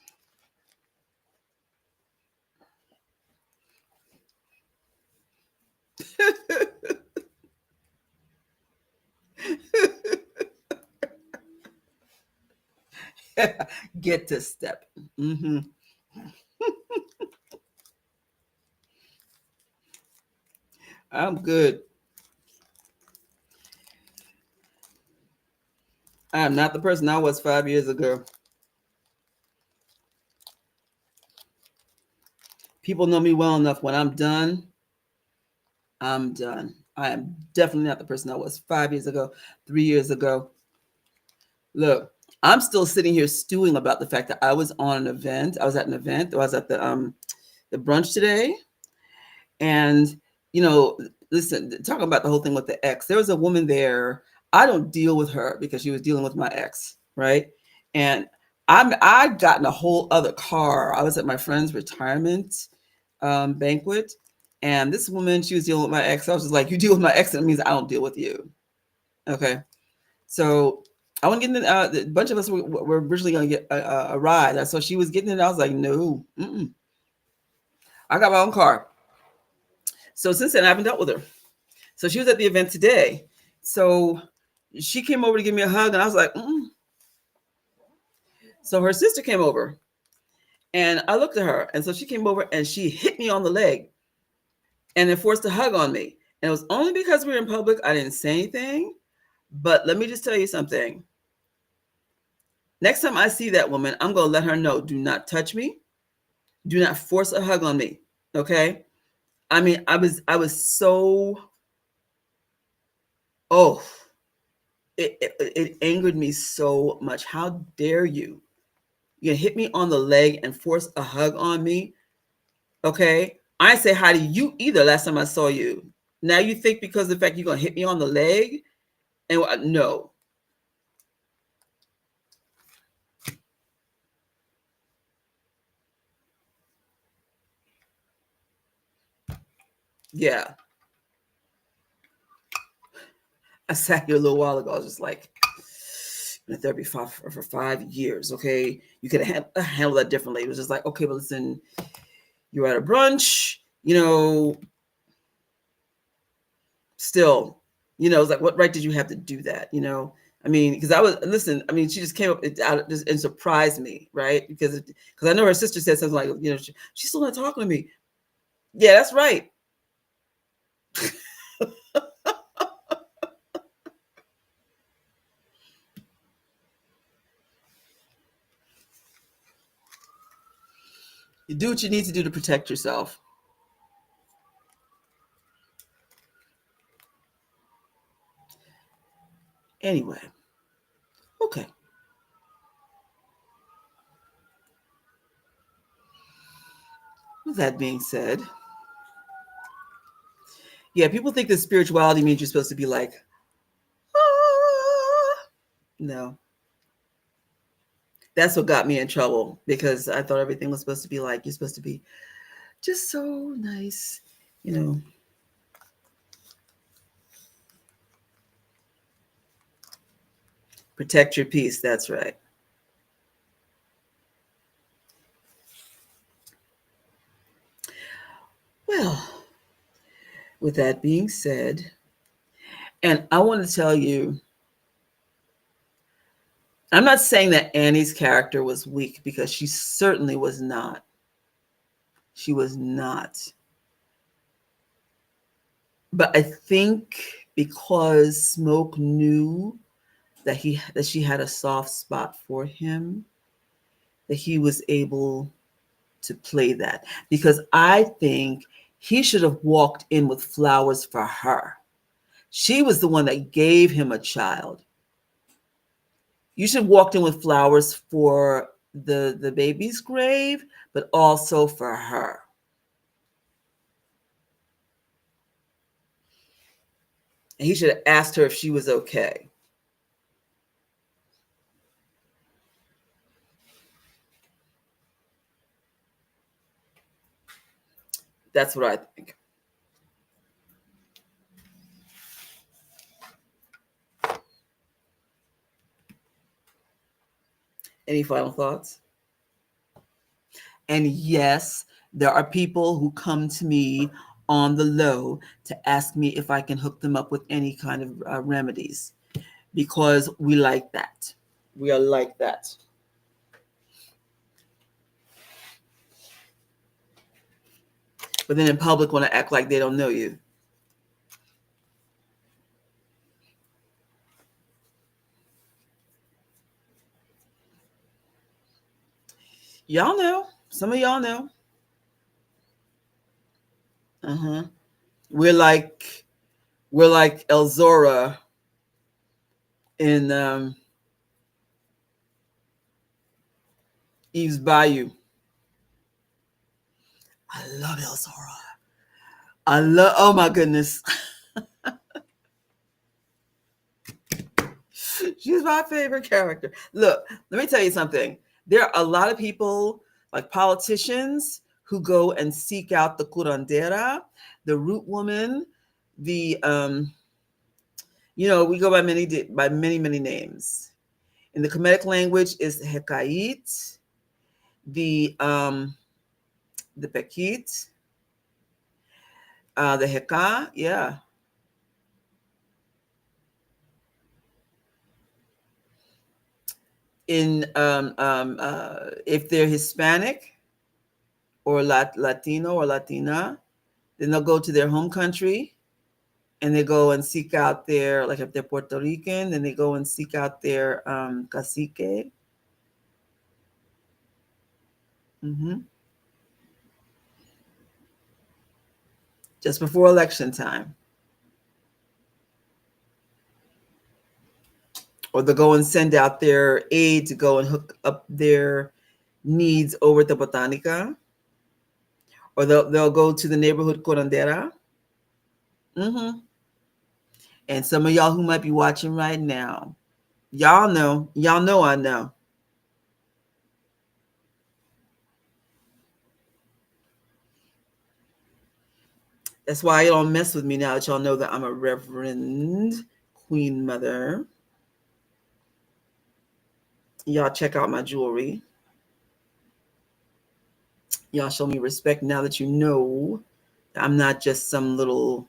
Get to step. Mm-hmm. I'm good. I am not the person I was 5 years ago. People know me well enough. When I'm done, I'm done. I am definitely not the person I was 5 years ago, 3 years ago. Look, I'm still sitting here stewing about the fact that I was on an event. I was at an event. I was at the brunch today, and you know, listen, talking about the whole thing with the ex. There was a woman there. I don't deal with her because she was dealing with my ex, right? And I got in a whole other car. I was at my friend's retirement banquet, and this woman, she was dealing with my ex. I was just like, you deal with my ex, and it means I don't deal with you. Okay. So I want to get in. A bunch of us were originally going to get a ride. So she was getting it. I was like, no, I got my own car. So since then, I haven't dealt with her. So she was at the event today. So she came over to give me a hug, and I was like, So her sister came over, and I looked at her, and so she came over and she hit me on the leg, and then forced a hug on me. And it was only because we were in public. I didn't say anything. But let me just tell you something. Next time I see that woman, I'm going to let her know, do not touch me. Do not force a hug on me. Okay? I mean, I was so, oh, it angered me so much. How dare you? You hit me on the leg and force a hug on me. Okay? I didn't say hi to you either last time I saw you. Now you think because of the fact you're going to hit me on the leg? And no. Yeah. I sat here a little while ago. I was just like, been in therapy for 5 years. Okay, you could have handled that differently. It was just like, okay, but listen, you're at a brunch, still, it's like, what right did you have to do that? I mean, because I mean, she just came up and surprised me, right? Because I know her sister said something like, she's still not talking to me. Yeah, that's right. You do what you need to do to protect yourself. Anyway, okay. With that being said, yeah, people think that spirituality means you're supposed to be like, No, that's what got me in trouble because I thought everything was supposed to be like you're supposed to be just so nice, you know. Protect your peace. That's right. Well, with that being said, and I want to tell you, I'm not saying that Annie's character was weak because she certainly was not. She was not. But I think because Smoke knew that she had a soft spot for him, that he was able to play that. Because I think he should have walked in with flowers for her. She was the one that gave him a child. You should have walked in with flowers for the baby's grave, but also for her. And he should have asked her if she was okay. That's what I think. Any final thoughts? And yes, there are people who come to me on the low to ask me if I can hook them up with any kind of remedies because we like that. We are like that. But then in public want to act like they don't know you. Y'all know. Some of y'all know. Uh-huh. We're like we're like Elzora in Eve's Bayou. I love Elzora. I love. Oh my goodness, she's my favorite character. Look, let me tell you something. There are a lot of people, like politicians, who go and seek out the curandera, the root woman, the we go by many names. In the Kemetic language is Hekait, the Pekit, the Heka, yeah. In if they're Hispanic or Latino or Latina, then they'll go to their home country and they go and seek out their, like if they're Puerto Rican, then they go and seek out their cacique. Hmm. Just before election time. Or they'll go and send out their aide to go and hook up their needs over at the Botanica. Or they'll go to the neighborhood curandera. Hmm. And some of y'all who might be watching right now, y'all know I know. That's why y'all don't mess with me now that y'all know that I'm a Reverend Queen Mother. Y'all check out my jewelry. Y'all show me respect now that you know that I'm not just some little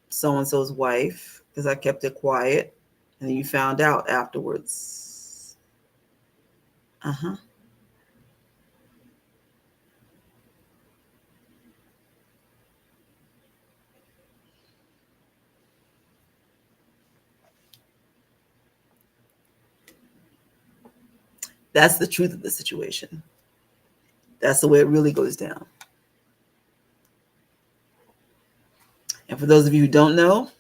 so and so's wife because I kept it quiet and then you found out afterwards. Uh huh. That's the truth of the situation. That's the way it really goes down. And for those of you who don't know,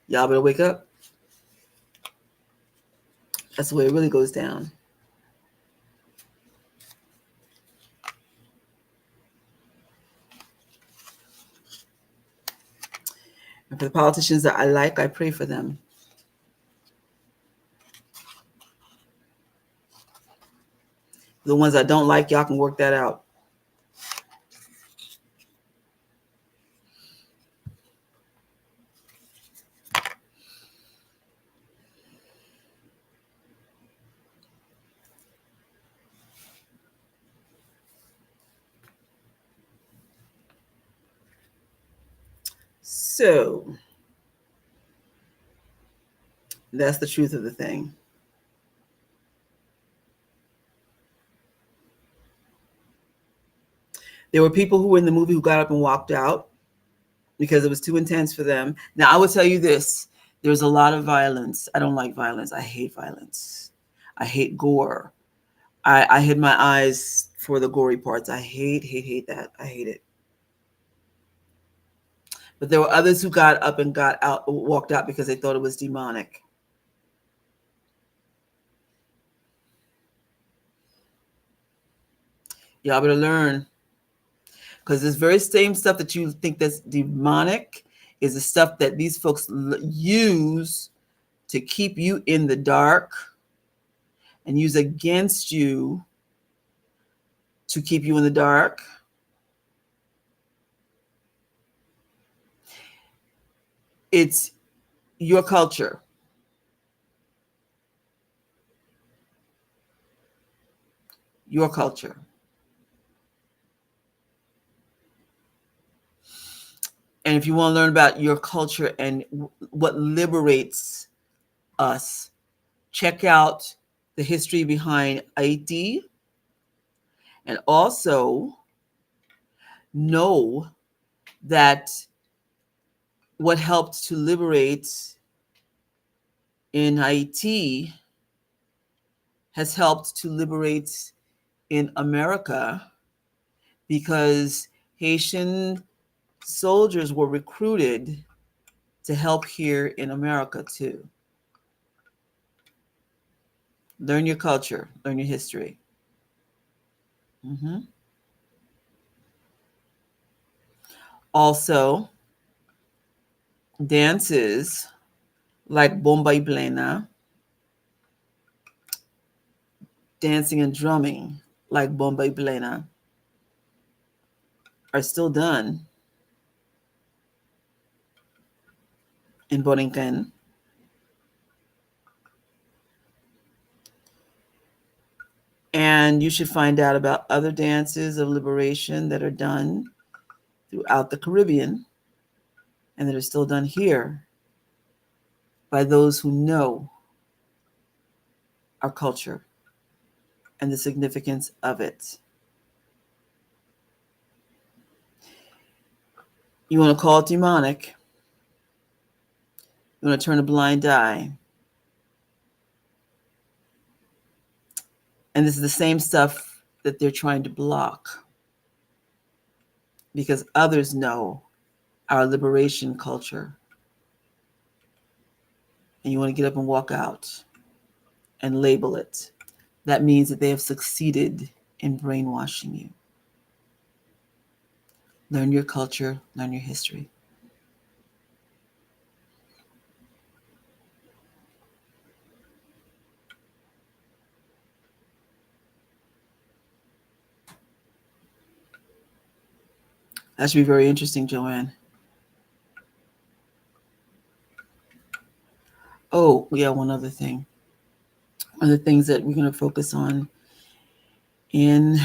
y'all better wake up. That's the way it really goes down. And for the politicians that I like, I pray for them. The ones I don't like, y'all can work that out. So that's the truth of the thing. There were people who were in the movie who got up and walked out because it was too intense for them. Now, I will tell you this, there's a lot of violence. I don't like violence. I hate violence. I hate gore. I hid my eyes for the gory parts. I hate that. I hate it. But there were others who got up and got out, walked out because they thought it was demonic. Y'all better learn, because this very same stuff that you think that's demonic is the stuff that these folks use to keep you in the dark and use against you to keep you in the dark. It's your culture. Your culture. And if you want to learn about your culture and what liberates us, check out the history behind Haiti, and also know that what helped to liberate in Haiti has helped to liberate in America, because Haitian soldiers were recruited to help here in America too. Learn your culture, learn your history. Mm-hmm. Also, dances like bomba y plena, dancing and drumming like bomba y plena, are still done in Borinquen. And you should find out about other dances of liberation that are done throughout the Caribbean and that are still done here by those who know our culture and the significance of it. You want to call it demonic, you want to turn a blind eye. And this is the same stuff that they're trying to block, because others know our liberation culture. And you want to get up and walk out and label it. That means that they have succeeded in brainwashing you. Learn your culture, learn your history. That should be very interesting, Joanne. Oh, yeah, one other thing. One of the things that we're going to focus on in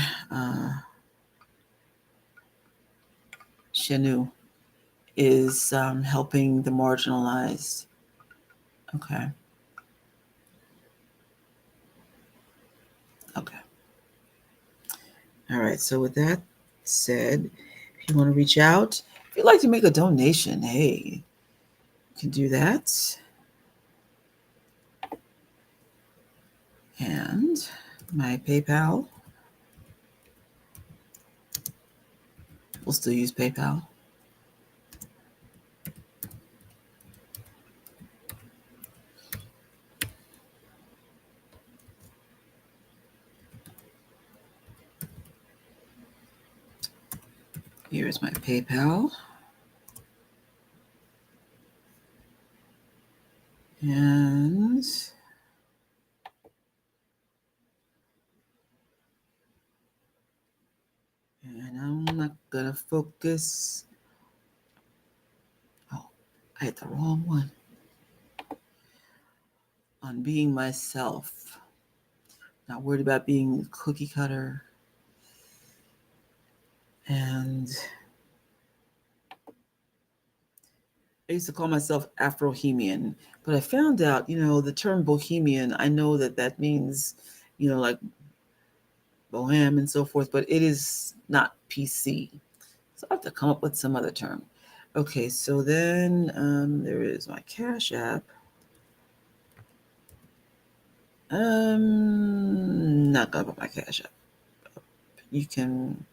Chenu is helping the marginalized. Okay. Okay. All right. So with that said, if you want to reach out, if you'd like to make a donation, hey, you can do that. And my PayPal, we'll still use PayPal. Here's my PayPal. And And I'm not gonna focus. Oh, I hit the wrong one. On being myself. Not worried about being cookie cutter. And I used to call myself Afrohemian, but I found out, the term bohemian, I know that that means, like bohem and so forth, but it is not PC. So I have to come up with some other term. Okay, so then there is my Cash App. Not gonna put my Cash App. You can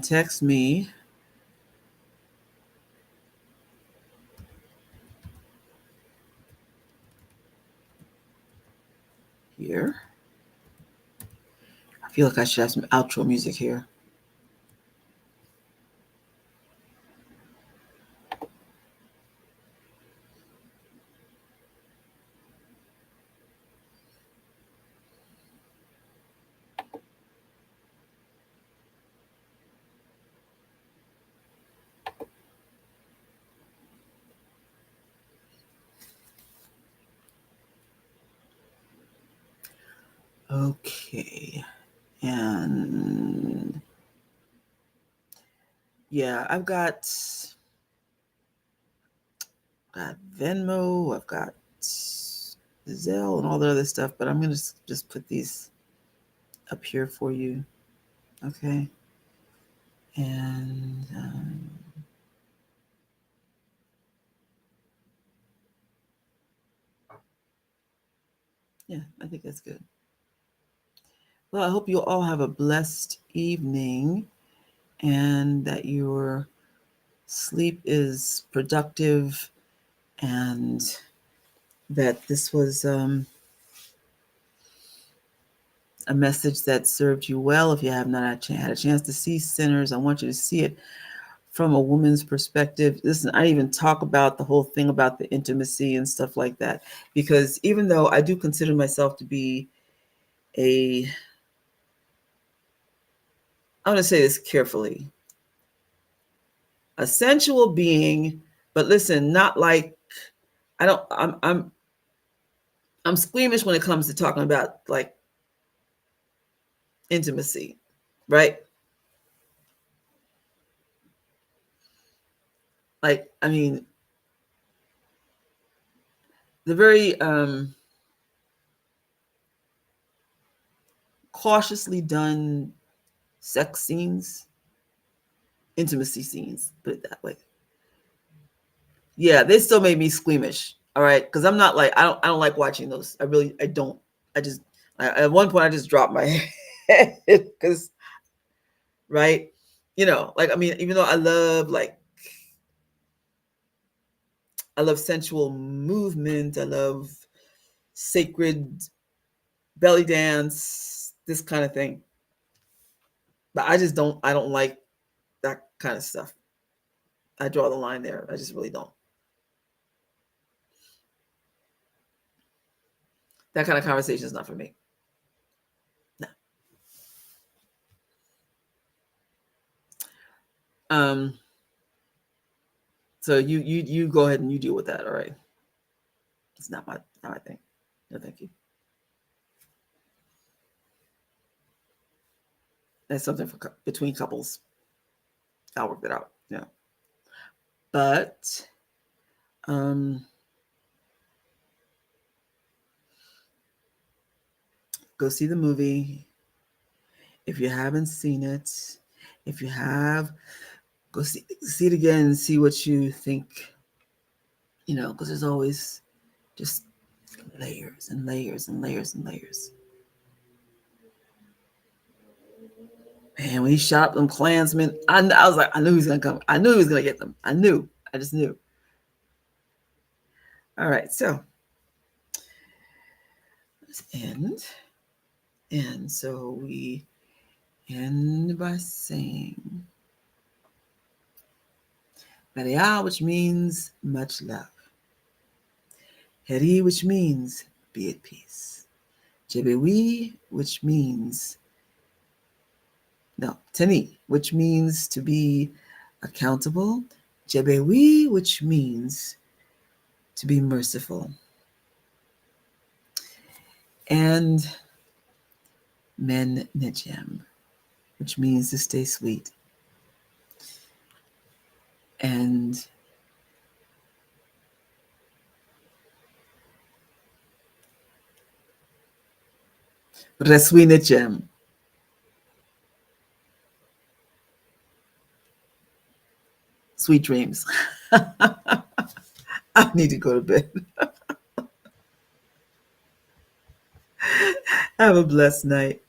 text me here. I feel like I should have some outro music here. Okay. And yeah, I've got Venmo, I've got Zelle and all the other stuff, but I'm gonna just put these up here for you. Okay. And yeah, I think that's good. Well, I hope you all have a blessed evening and that your sleep is productive and that this was a message that served you well. If you have not had a chance to see Sinners, I want you to see it from a woman's perspective. Listen, I even talk about the whole thing about the intimacy and stuff like that, because even though I do consider myself to be I'm going to say this carefully, a sensual being, but listen, not like I don't. I'm squeamish when it comes to talking about like intimacy, right? Like, I mean, the very cautiously done sex scenes, intimacy scenes, put it that way. Yeah, they still made me squeamish. All right, because I'm not like I don't like watching those. I don't. I just at one point I just dropped my head because right, like I mean, even though I love sensual movement, I love sacred belly dance, this kind of thing. But I don't like that kind of stuff. I draw the line there. I just really don't. That kind of conversation is not for me. No. Um, so you go ahead and you deal with that, all right? It's not my thing. No, thank you. That's something for between couples. I'll work that out. Yeah. But um go see the movie. If you haven't seen it, if you have, go see it again and see what you think, because there's always just layers and layers and layers and layers. And when he shot up them Klansmen, I was like, I knew he was gonna come. I knew he was gonna get them. I knew. I just knew. All right, so let's end. And so we end by saying Maria, which means much love. Heri, which means be at peace. Jebewi, which means No, teni, which means to be accountable. Jebewi, which means to be merciful. And men nejem, which means to stay sweet. And reswi nejem. Sweet dreams. I need to go to bed. Have a blessed night.